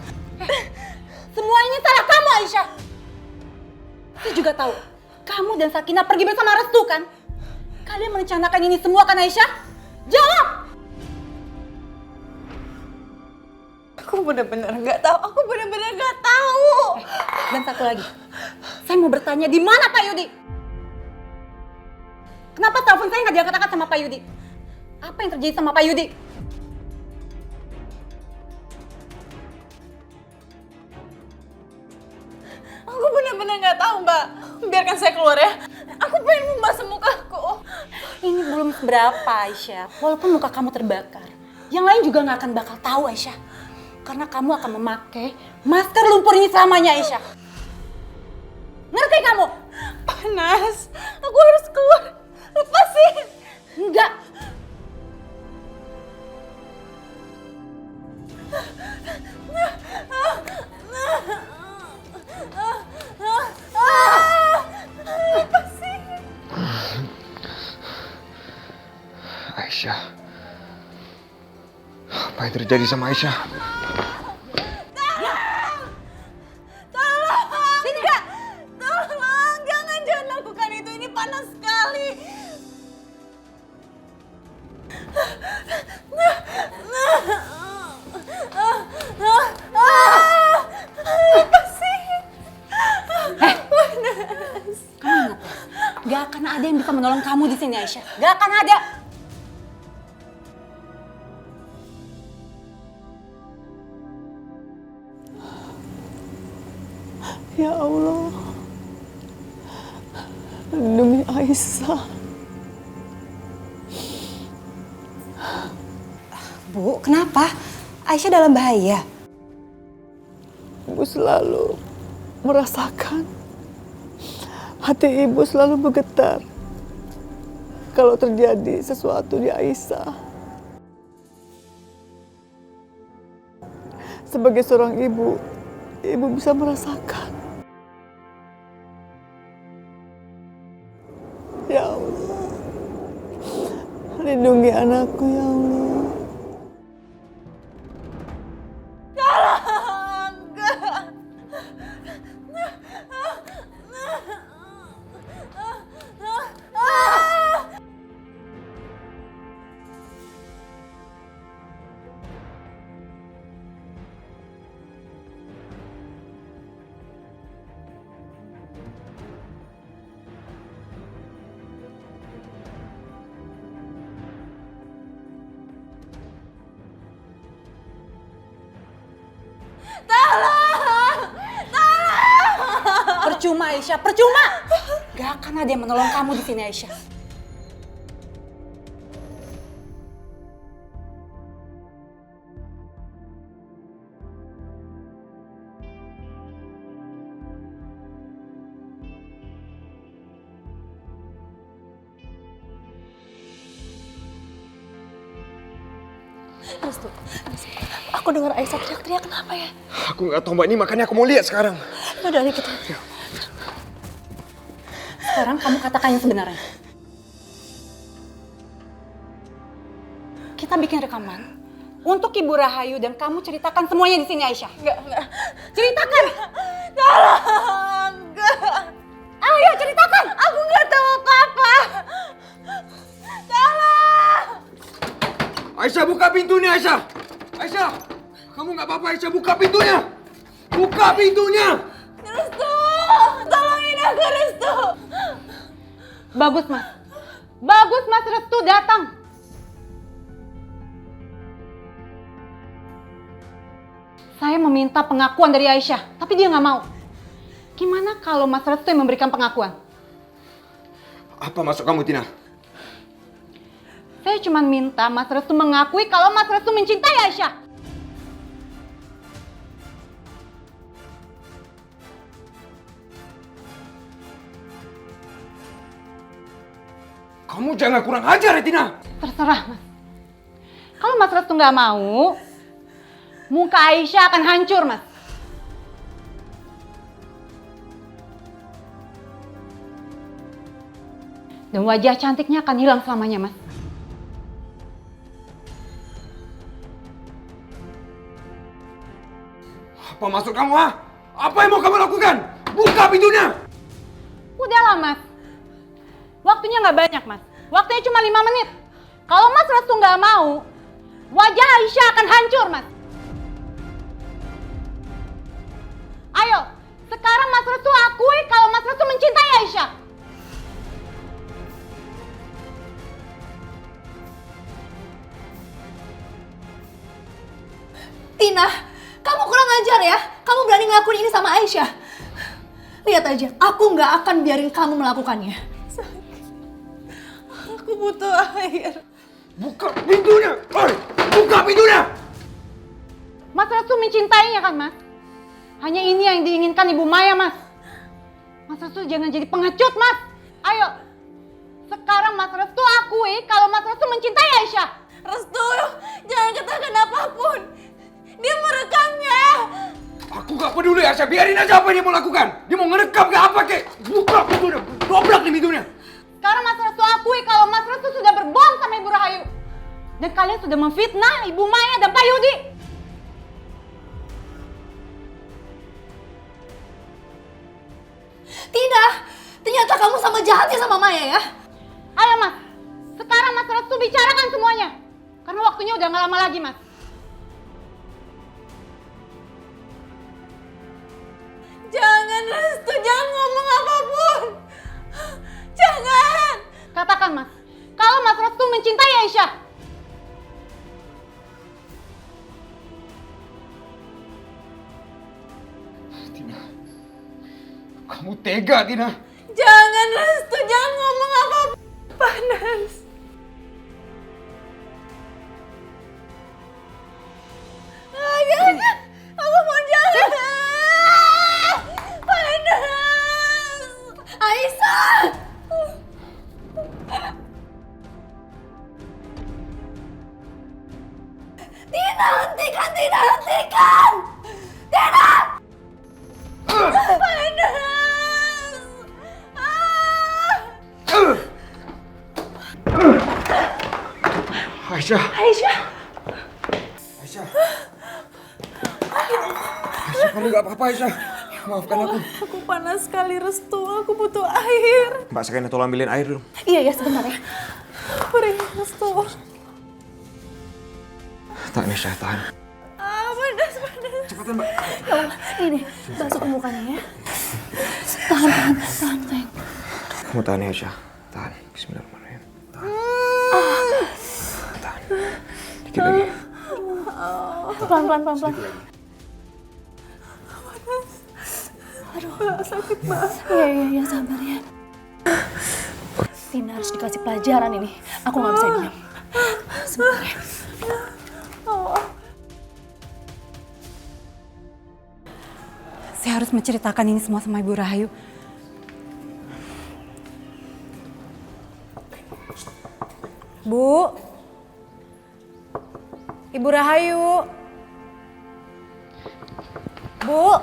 Semua ini salah kamu, Aisyah. Saya juga tahu. Kamu dan Sakinah pergi bersama Restu kan? Kalian merencanakan ini semua kan, Aisyah? Jawab! Aku benar-benar nggak tahu. Aku benar-benar nggak tahu. Dan satu lagi. Saya mau bertanya, di mana Pak Yudi? Kenapa telepon saya nggak diangkat-angkat sama Pak Yudi? Apa yang terjadi sama Pak Yudi? Aku benar-benar nggak tahu, Mbak. Biarkan saya keluar ya. Aku pengen membasuh mukaku. Ini belum seberapa, Aisyah. Walaupun muka kamu terbakar, yang lain juga nggak akan bakal tahu, Aisyah. Karena kamu akan memakai masker lumpur ini selamanya, Aisyah. Ngerti kamu? Panas. Aku harus keluar. Lepasin. Enggak. Lepasin. Aisyah. Apa yang terjadi sama Aisyah? Tolong. Enggak. Tolong. Jangan lakukan itu. Ini panas sekali. Lepasin. Panas. Kamu ingat ya? Gak akan ada yang bisa menolong kamu di sini, Aisyah. Gak akan ada. Ya Allah, demi Aisyah. Bu, kenapa? Aisyah dalam bahaya. Ibu selalu merasakan hati ibu selalu bergetar kalau terjadi sesuatu di Aisyah. Sebagai seorang ibu, ibu bisa merasakan. Ya Allah, lindungi anakku ya Allah. Percuma, Aisyah, percuma. Gak akan ada yang menolong kamu di sini, Aisyah. Restu, aku dengar Aisyah teriak-teriak, kenapa ya? Aku nggak tahu Mbak, ini makanya aku mau lihat sekarang. Yaudah, ayo kita. Sekarang kamu katakan yang sebenarnya. Kita bikin rekaman untuk Ibu Rahayu dan kamu ceritakan semuanya di sini, Aisyah. Enggak. Ceritakan. Tolong, enggak. Ayo ceritakan. Aku nggak tahu apa-apa. Tolong. Aisyah, buka pintunya, Aisyah. Aisyah, kamu nggak apa-apa, Aisyah, buka pintunya. Buka pintunya. Restu, tolongin aku, Restu. Bagus, Mas. Bagus, Mas Restu datang. Saya meminta pengakuan dari Aisyah, tapi dia nggak mau. Gimana kalau Mas Restu yang memberikan pengakuan? Apa maksud kamu, Tina? Saya cuma minta Mas Restu mengakui kalau Mas Restu mencintai Aisyah. Kamu jangan kurang ajar ya, Tina. Terserah, Mas. Kalau Mas Restu nggak mau, muka Aisyah akan hancur, Mas. Dan wajah cantiknya akan hilang selamanya, Mas. Apa maksud kamu, ha? Apa yang mau kamu lakukan? Buka pintunya! Udahlah, Mas. Waktunya nggak banyak, Mas. Waktunya cuma 5 menit. Kalau Mas Restu nggak mau, wajah Aisyah akan hancur, Mas. Ayo, sekarang Mas Restu akui kalau Mas Restu mencintai Aisyah. Tina, kamu kurang ajar ya. Kamu berani ngelakuin ini sama Aisyah. Lihat aja, aku nggak akan biarin kamu melakukannya. Aku butuh air. Buka pintunya! Oi, buka pintunya! Mas Restu mencintainya kan, Mas? Hanya ini yang diinginkan Ibu Maya, Mas. Mas Restu jangan jadi pengecut, Mas. Ayo, sekarang Mas Restu akui kalau Mas Restu mencintai Aisyah. Restu, jangan katakan apapun. Dia merekamnya. Aku gak peduli, Aisyah. Biarin aja apa yang dia mau lakukan. Dia mau ngerekam gak apa, kek. Buka pintunya. Dobrak nih pintunya. Sekarang Mas Restu akui kalau Mas Restu sudah berbohong sama Ibu Rahayu. Dan kalian sudah memfitnah Ibu Maya dan Pak Yudi. Tidak, ternyata kamu sama jahatnya sama Maya ya. Ayo, Mas. Sekarang Mas Restu bicarakan semuanya. Karena waktunya udah gak lama lagi, Mas. Jangan, Restu, jangan ngomong apapun. Jangan. Katakan, Mas. Kalau Mas Restu mencintai Aisyah. Tina, kamu tega, Tina. Jangan, Restu, jangan ngomong apapun. Panas. Jangan, aku mau jalan. Panas. Aisyah. Tina, hentikan, Tina, hentikan. Tina. Panas. Aisyah. Aisyah. Aisyah. Aisyah, kamu gak apa-apa, Aisyah. Maafkan aku. Aku panas sekali, Restu. Aku butuh air. Mbak Sakina, tolong ambilin air dulu. Iya, sebentar ya. Beri, Restu. Tahan, Aisyah, tahan. Panas. Cepetan, Mbak. Ya Allah, ini basuh ke mukanya ya. Tahan, sayang. Kamu tahan ya, Aisyah. Tahan. Bismillahirrahmanirrahim. Tahan. Tahan. Dikit lagi. Pelan. Aduh, sakit banget. Iya, sabar ya. Tina harus dikasih pelajaran ini. Aku nggak bisa diam. Sebentar ya. Saya harus menceritakan ini semua sama Ibu Rahayu. Bu. Ibu Rahayu. Bu.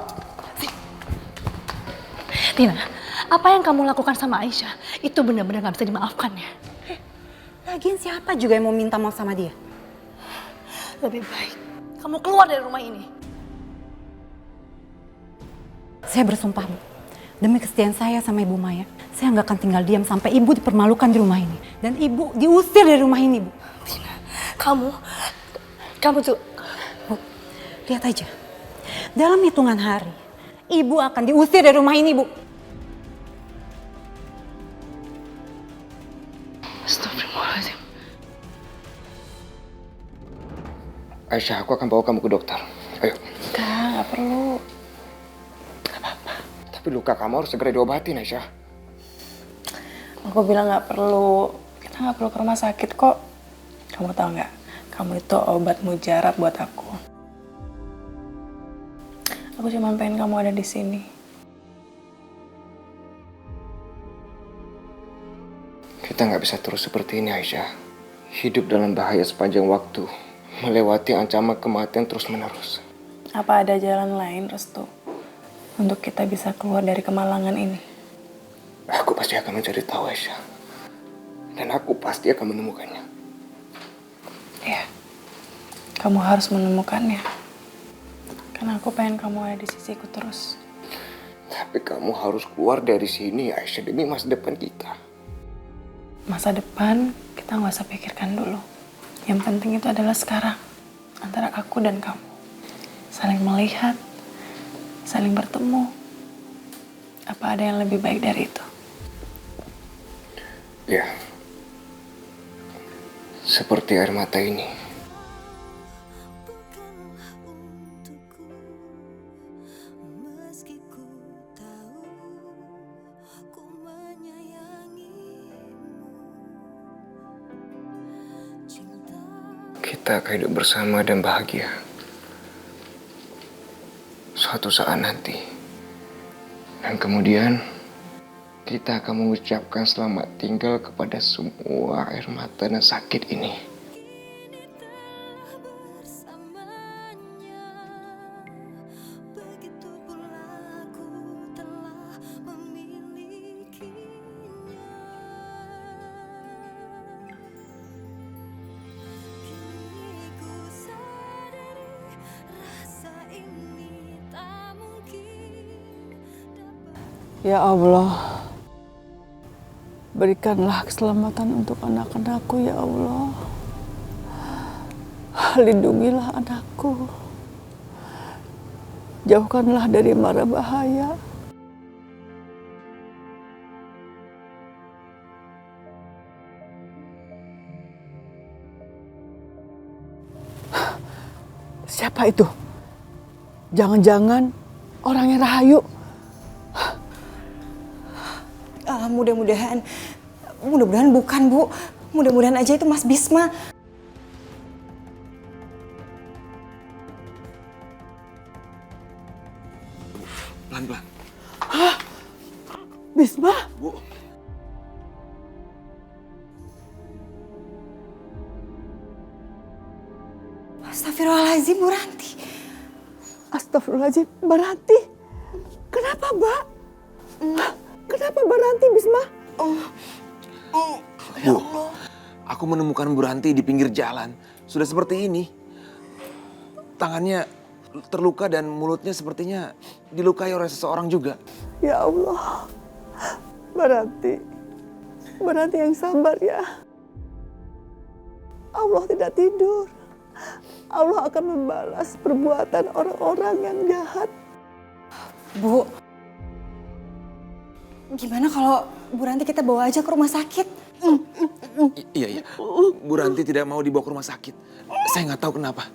Tina, apa yang kamu lakukan sama Aisyah itu benar-benar gak bisa dimaafkan ya. Lagian siapa juga yang mau minta maaf sama dia? Lebih baik kamu keluar dari rumah ini. Saya bersumpah, Bu. Demi kesetiaan saya sama Ibu Maya, saya nggak akan tinggal diam sampai Ibu dipermalukan di rumah ini. Dan Ibu diusir dari rumah ini, Bu. Tina, kamu tuh... Bu, lihat aja. Dalam hitungan hari, Ibu akan diusir dari rumah ini, Bu. Astagfirullahaladzim. Aisyah, aku akan bawa kamu ke dokter. Ayo. Nggak perlu. Tapi luka kamu harus segera diobatin, Aisyah. Aku bilang nggak perlu. Kita nggak perlu ke rumah sakit kok. Kamu tahu nggak? Kamu itu obat mujarab buat aku. Aku cuma pengen kamu ada di sini. Kita nggak bisa terus seperti ini, Aisyah. Hidup dalam bahaya sepanjang waktu. Melewati ancaman kematian terus-menerus. Apa ada jalan lain, Restu? Untuk kita bisa keluar dari kemalangan ini? Aku pasti akan mencari tahu, Aisyah. Dan aku pasti akan menemukannya. Ya, kamu harus menemukannya. Karena aku pengen kamu ada di sisiku terus. Tapi kamu harus keluar dari sini, Aisyah, demi masa depan kita. Masa depan kita nggak usah pikirkan dulu. Yang penting itu adalah sekarang. Antara aku dan kamu. Saling melihat, saling bertemu. Apa ada yang lebih baik dari itu? Ya. Seperti air mata ini. Kita akan hidup bersama dan bahagia. Suatu saat nanti. Dan kemudian kita akan mengucapkan selamat tinggal kepada semua air mata dan sakit ini. Ya Allah, berikanlah keselamatan untuk anak-anakku ya Allah. Lindungilah anakku. Jauhkanlah dari mara bahaya. Siapa itu? Jangan-jangan orangnya Rahayu. Mudah-mudahan bukan, Bu. Mudah-mudahan aja itu Mas Bisma. Pelan-pelan. Hah? Bisma? Bu. Astagfirullahaladzim, Bu Ranti. Astagfirullahaladzim, Mbak Ranti. Kenapa, Mbak? Kenapa Mbak Ranti, Bisma? Bu, aku menemukan Bu Ranti di pinggir jalan. Sudah seperti ini. Tangannya terluka dan mulutnya sepertinya dilukai oleh seseorang juga. Ya Allah. Mbak Ranti. Mbak Ranti yang sabar ya. Allah tidak tidur. Allah akan membalas perbuatan orang-orang yang jahat. Bu, gimana kalau Bu Ranti kita bawa aja ke rumah sakit? Iya. Bu Ranti tidak mau dibawa ke rumah sakit. Saya nggak tahu kenapa.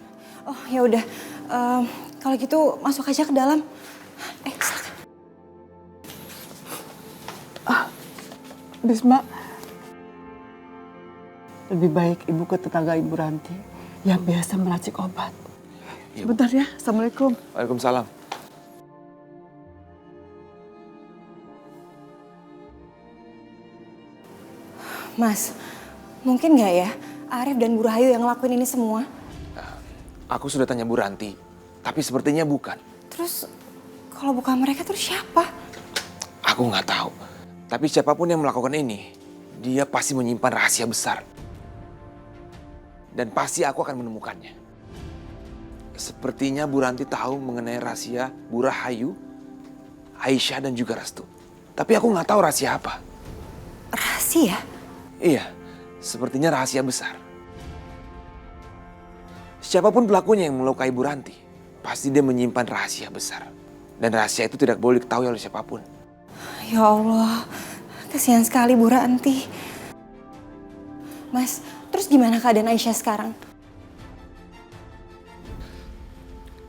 Oh ya udah, kalau gitu masuk aja ke dalam. Silakan. Bisma, lebih baik ibu ke tetangga Ibu Ranti yang biasa meracik obat. Sebentar ya, Assalamualaikum. Waalaikumsalam. Mas, mungkin nggak ya Arif dan Bu Rahayu yang ngelakuin ini semua? Aku sudah tanya Bu Ranti, tapi sepertinya bukan. Terus kalau bukan mereka terus siapa? Aku nggak tahu. Tapi siapapun yang melakukan ini, dia pasti menyimpan rahasia besar. Dan pasti aku akan menemukannya. Sepertinya Bu Ranti tahu mengenai rahasia Bu Rahayu, Aisyah dan juga Restu. Tapi aku nggak tahu rahasia apa. Rahasia? Iya, sepertinya rahasia besar. Siapapun pelakunya yang melukai Bu Ranti, pasti dia menyimpan rahasia besar. Dan rahasia itu tidak boleh diketahui oleh siapapun. Ya Allah, kasihan sekali Bu Ranti. Mas, terus gimana keadaan Aisyah sekarang?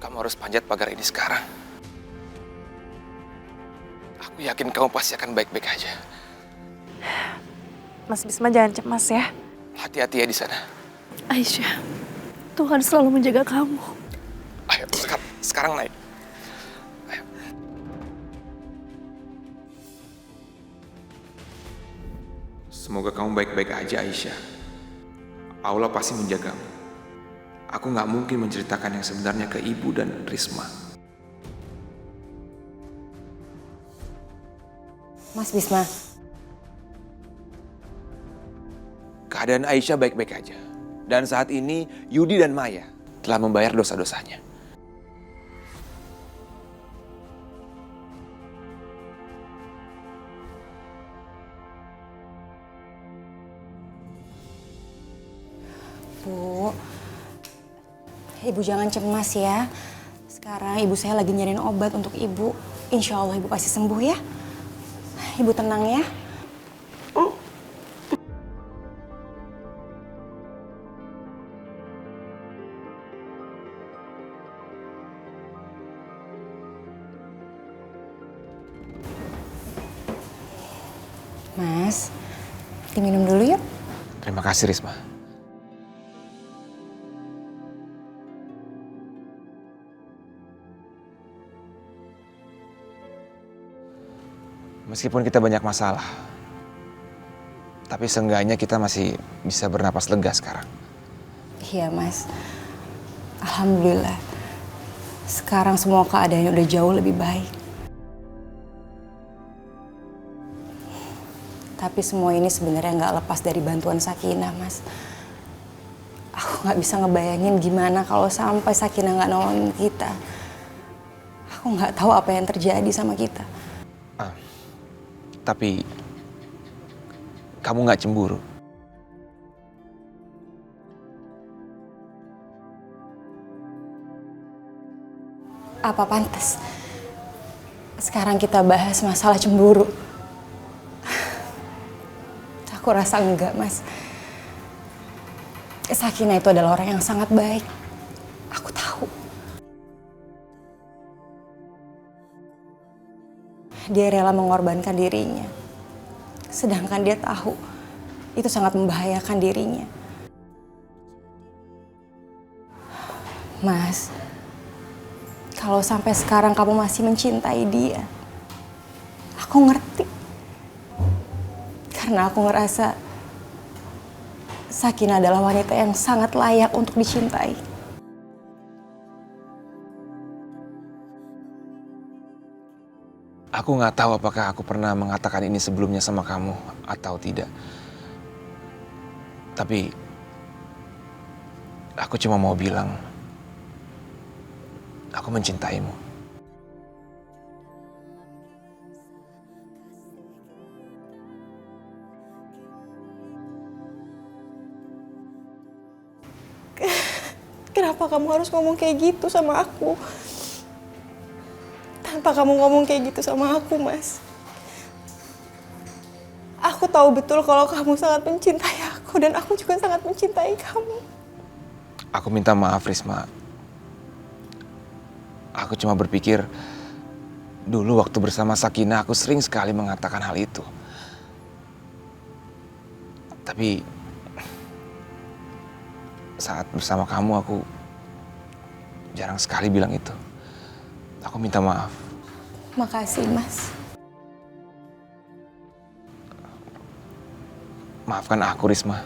Kamu harus panjat pagar ini sekarang. Aku yakin kamu pasti akan baik-baik aja. Mas Bisma jangan cemas ya. Hati-hati ya di sana. Aisyah, Tuhan selalu menjaga kamu. Ayo, sekarang naik. Ayo. Semoga kamu baik-baik aja, Aisyah. Allah pasti menjagamu. Aku nggak mungkin menceritakan yang sebenarnya ke ibu dan Risma. Mas Bisma. Keadaan Aisyah baik-baik aja. Dan saat ini Yudi dan Maya telah membayar dosa-dosanya. Bu, Ibu jangan cemas ya. Sekarang ibu saya lagi nyariin obat untuk ibu. Insya Allah ibu pasti sembuh ya. Ibu tenang ya. Mas, diminum dulu yuk. Terima kasih, Risma. Meskipun kita banyak masalah, tapi seenggaknya kita masih bisa bernapas lega sekarang. Iya, Mas. Alhamdulillah. Sekarang semua keadaannya udah jauh lebih baik. Tapi semua ini sebenarnya nggak lepas dari bantuan Sakinah, Mas. Aku nggak bisa ngebayangin gimana kalau sampai Sakinah nggak nolongin kita. Aku nggak tahu apa yang terjadi sama kita. Tapi kamu nggak cemburu? Apa pantas? Sekarang kita bahas masalah cemburu. Aku rasa enggak, Mas. Sakinah itu adalah orang yang sangat baik. Aku tahu. Dia rela mengorbankan dirinya. Sedangkan dia tahu itu sangat membahayakan dirinya. Mas, kalau sampai sekarang kamu masih mencintai dia, aku ngerti. Karena aku ngerasa Sakinah adalah wanita yang sangat layak untuk dicintai. Aku nggak tahu apakah aku pernah mengatakan ini sebelumnya sama kamu atau tidak. Tapi aku cuma mau bilang, aku mencintaimu. Kenapa kamu harus ngomong kayak gitu sama aku? Tanpa kamu ngomong kayak gitu sama aku, Mas. Aku tahu betul kalau kamu sangat mencintai aku dan aku juga sangat mencintai kamu. Aku minta maaf, Risma. Aku cuma berpikir, dulu waktu bersama Sakinah aku sering sekali mengatakan hal itu. Tapi saat bersama kamu aku jarang sekali bilang itu. Aku minta maaf. Makasih, Mas. Maafkan aku, Risma.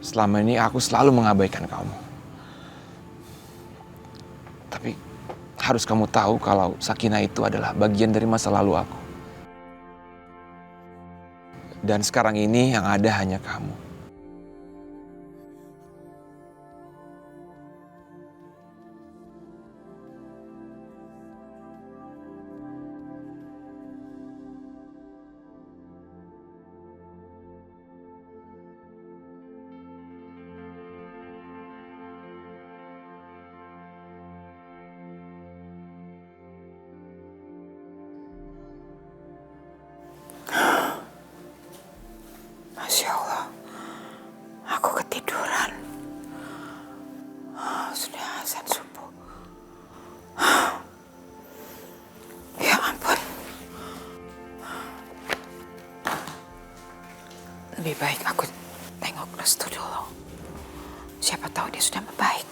Selama ini aku selalu mengabaikan kamu. Harus kamu tahu kalau Sakinah itu adalah bagian dari masa lalu aku. Dan sekarang ini yang ada hanya kamu. Masya Allah, aku ketiduran. Sudah azan subuh. Ya ampun. Lebih baik aku tengok Restu dulu. Siapa tahu dia sudah membaik.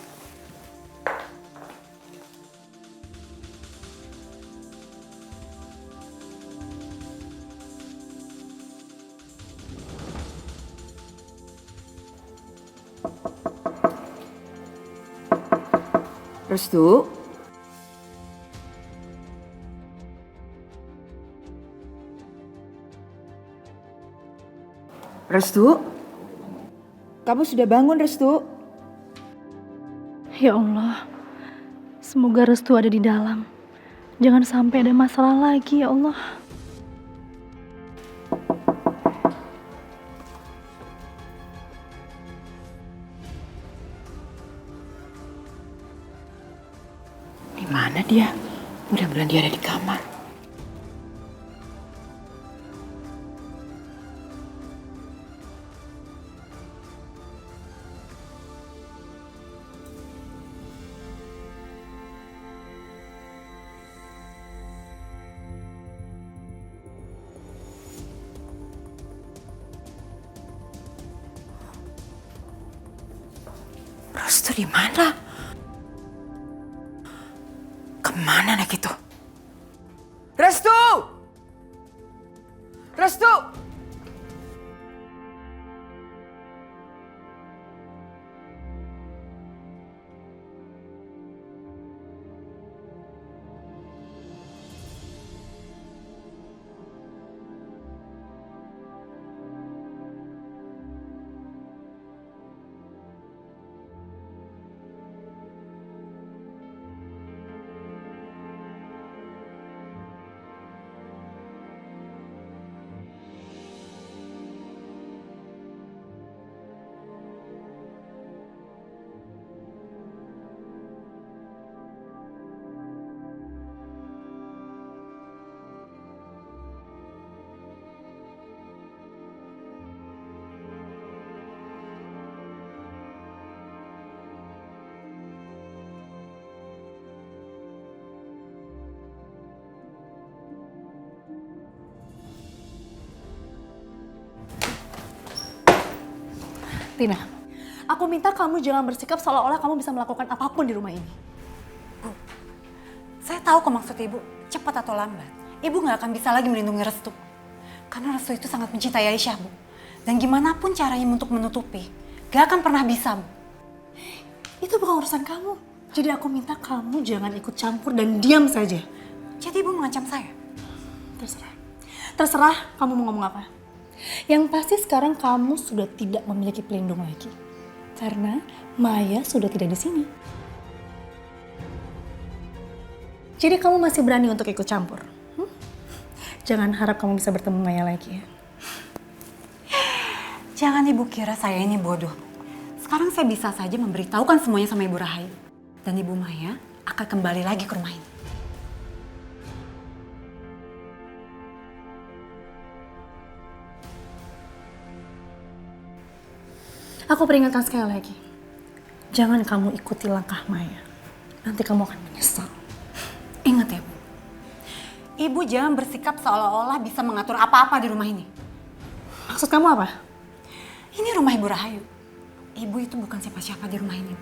Restu? Restu? Kamu sudah bangun, Restu? Ya Allah, semoga Restu ada di dalam. Jangan sampai ada masalah lagi, ya Allah. Di mana dia? Mudah-mudahan dia ada di kamar. Restu di mana? Kemana anak itu? Restu! Restu! Tina, aku minta kamu jangan bersikap seolah-olah kamu bisa melakukan apapun di rumah ini. Bu, saya tahu kok maksud Ibu, cepat atau lambat. Ibu nggak akan bisa lagi melindungi Restu. Karena Restu itu sangat mencintai Aisyah, Bu. Dan gimana pun caranya untuk menutupi, gak akan pernah bisa, Bu. Itu bukan urusan kamu. Jadi aku minta kamu jangan ikut campur dan diam saja. Jadi Ibu mengancam saya? Terserah. Terserah kamu mau ngomong apa. Yang pasti sekarang kamu sudah tidak memiliki pelindung lagi. Karena Maya sudah tidak di sini. Jadi kamu masih berani untuk ikut campur. Jangan harap kamu bisa bertemu Maya lagi ya. Jangan Ibu kira saya ini bodoh. Sekarang saya bisa saja memberitahukan semuanya sama Ibu Rahayu. Dan Ibu Maya akan kembali lagi ke rumah ini. Aku peringatkan sekali lagi. Jangan kamu ikuti langkah Maya. Nanti kamu akan menyesal. Ingat ya, Bu. Ibu jangan bersikap seolah-olah bisa mengatur apa-apa di rumah ini. Maksud kamu apa? Ini rumah Ibu Rahayu. Ibu itu bukan siapa-siapa di rumah ini.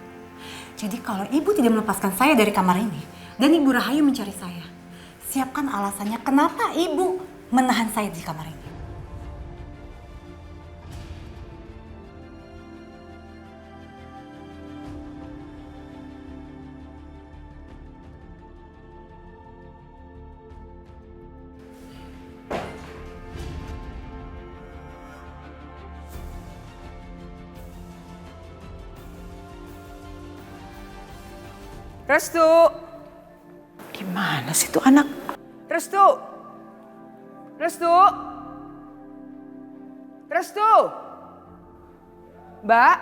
Jadi kalau Ibu tidak melepaskan saya dari kamar ini, dan Ibu Rahayu mencari saya, siapkan alasannya kenapa Ibu menahan saya di kamar ini. Restu. Di mana sih tuh anak? Restu. Restu. Restu. Mbak.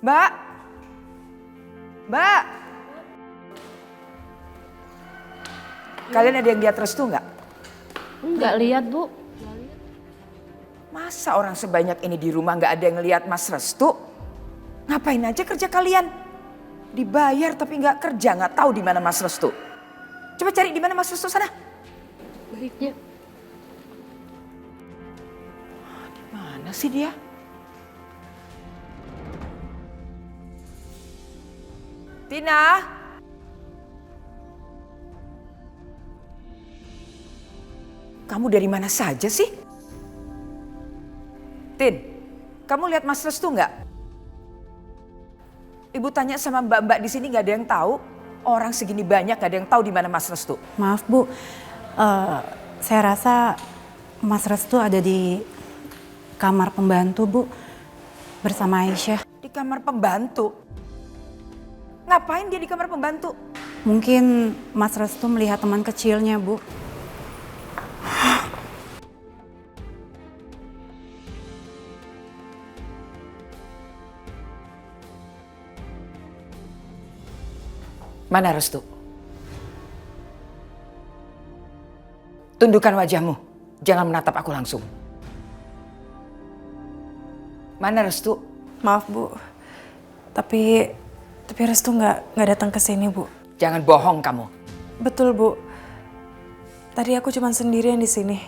Mbak. Mbak. Kalian ada yang lihat Restu nggak? Nggak lihat, Bu. Masa orang sebanyak ini di rumah nggak ada yang lihat Mas Restu? Ngapain aja kerja kalian? Dibayar tapi nggak kerja, nggak tahu di mana Mas Restu. Coba cari di mana Mas Restu sana. Baiknya. Di mana sih dia? Tina. Kamu dari mana saja sih? Tin, kamu lihat Mas Restu nggak? Ibu tanya sama mbak-mbak di sini nggak ada yang tahu. Orang segini banyak nggak ada yang tahu di mana Mas Restu. Maaf Bu, saya rasa Mas Restu ada di kamar pembantu Bu, bersama Aisyah. Di kamar pembantu? Ngapain dia di kamar pembantu? Mungkin Mas Restu melihat teman kecilnya Bu. Mana Restu? Tundukkan wajahmu, jangan menatap aku langsung. Mana Restu? Maaf Bu, tapi Restu nggak datang ke sini Bu. Jangan bohong kamu. Betul Bu, tadi aku cuma sendirian di sini.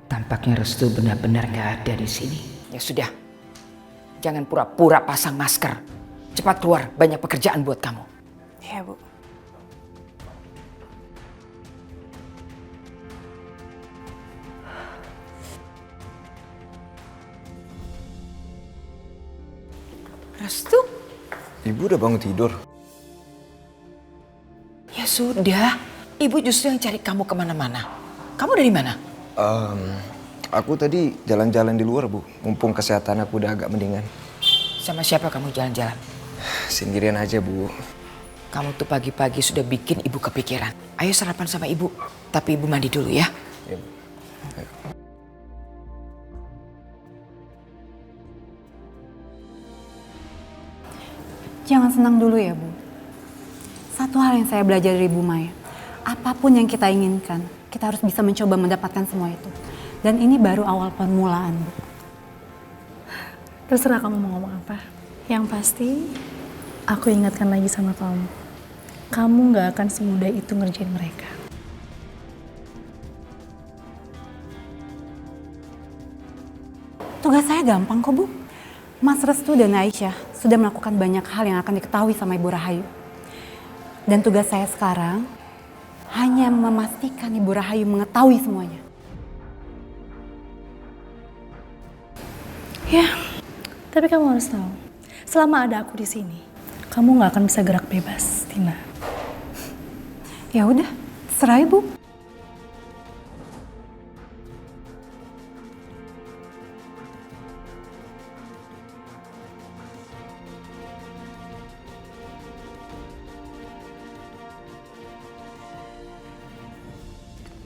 Tampaknya Restu benar-benar nggak ada di sini. Ya sudah, jangan pura-pura pasang masker. Cepat keluar, banyak pekerjaan buat kamu. Iya Bu. Restu? Ibu udah bangun tidur? Ya sudah, ibu justru yang cari kamu kemana-mana. Kamu dari mana? Aku tadi jalan-jalan di luar, Bu. Mumpung kesehatan aku udah agak mendingan. Sama siapa kamu jalan-jalan? Sendirian aja, Bu. Kamu tuh pagi-pagi sudah bikin ibu kepikiran. Ayo sarapan sama ibu, tapi ibu mandi dulu ya. Ya, Bu. Ayo. Jangan senang dulu ya Bu. Satu hal yang saya belajar dari Bu Maya, apapun yang kita inginkan, kita harus bisa mencoba mendapatkan semua itu. Dan ini baru awal permulaan Bu. Terserah kamu mau ngomong apa. Yang pasti, aku ingatkan lagi sama kamu. Kamu gak akan semudah itu ngerjain mereka. Tugas saya gampang kok Bu. Mas Restu dan Aisyah sudah melakukan banyak hal yang akan diketahui sama Ibu Rahayu. Dan tugas saya sekarang hanya memastikan Ibu Rahayu mengetahui semuanya. Ya, tapi kamu harus tahu, selama ada aku di sini, kamu gak akan bisa gerak bebas, Tina. Ya udah, terserah Ibu.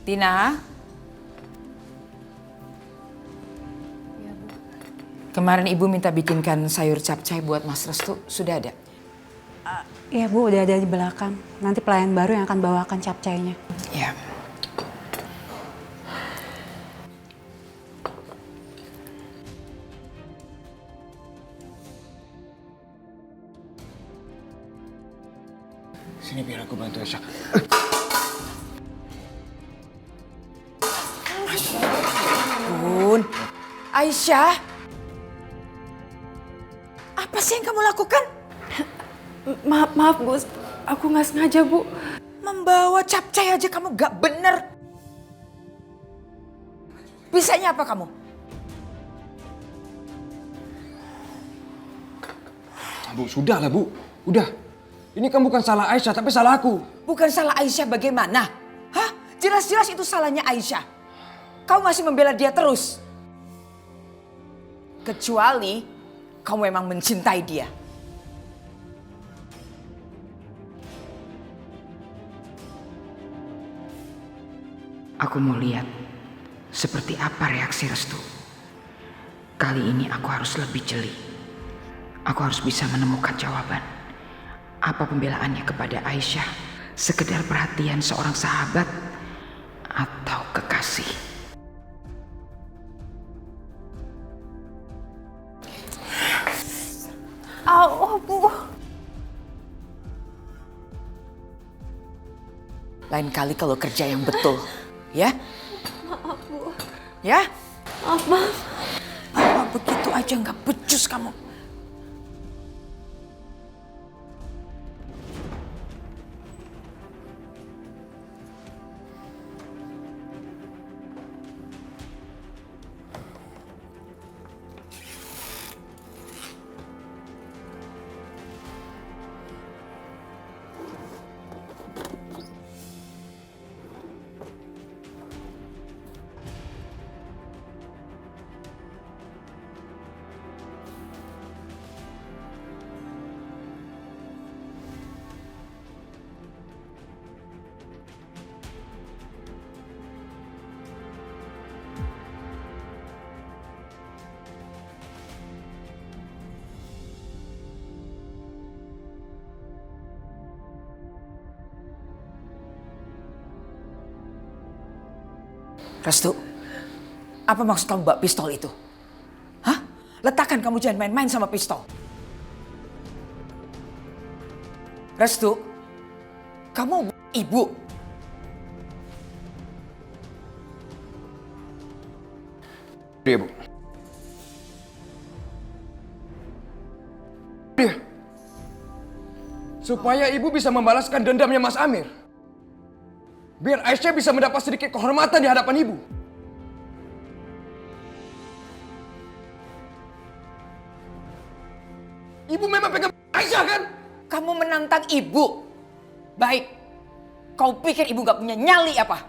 Tina? Kemarin ibu minta bikinkan sayur capcay buat Mas Restu, sudah ada? Iya Bu, udah ada di belakang. Nanti pelayan baru yang akan bawakan capcaynya. Ya. Sini biar aku bantu Aisyah. Bun, Aisyah, apa sih yang kamu lakukan? Maaf Bu, aku nggak sengaja Bu. Membawa capcay aja kamu gak bener. Bisanya apa kamu? Bu, sudah lah Bu. Udah. Ini kan bukan salah Aisyah, tapi salah aku. Bukan salah Aisyah bagaimana? Hah? Jelas-jelas itu salahnya Aisyah. Kau masih membela dia terus. Kecuali kamu memang mencintai dia. Aku mau lihat seperti apa reaksi Restu. Kali ini aku harus lebih jeli. Aku harus bisa menemukan jawaban. Apa pembelaannya kepada Aisyah? Sekedar perhatian seorang sahabat atau kekasih? Au, Bu. Lain kali kalau kerja yang betul, ya? Maaf, Bu. Ya? Maaf. Apa begitu aja nggak becus kamu? Restu, apa maksud kamu bawa pistol itu? Hah? Letakkan, kamu jangan main-main sama pistol. Restu, kamu ibu. Iya, Bu. Iya. Supaya ibu bisa membalaskan dendamnya Mas Amir. Biar Aisyah bisa mendapat sedikit kehormatan di hadapan ibu. Ibu memang pegang Aisyah kan? Kamu menantang ibu. Baik, kau pikir ibu gak punya nyali apa?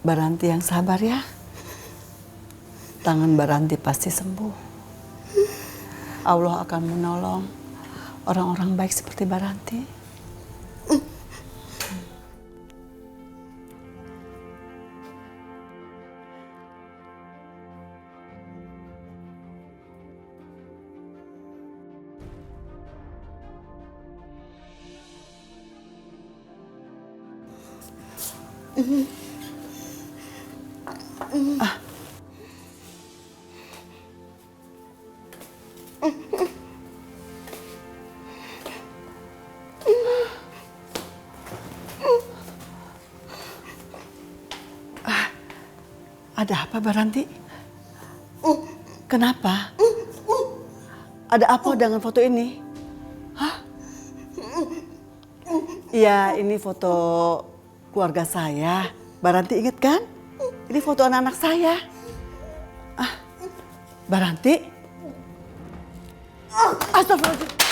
Baranti yang sabar ya. Tangan Baranti pasti sembuh. Allah akan menolong orang-orang baik seperti Baranti. Ada apa Baranti? Kenapa? Ada apa dengan foto ini? Hah? Ya, ini foto keluarga saya. Baranti ingat kan? Ini foto anak-anak saya. Baranti? Astagfirullahaladzim.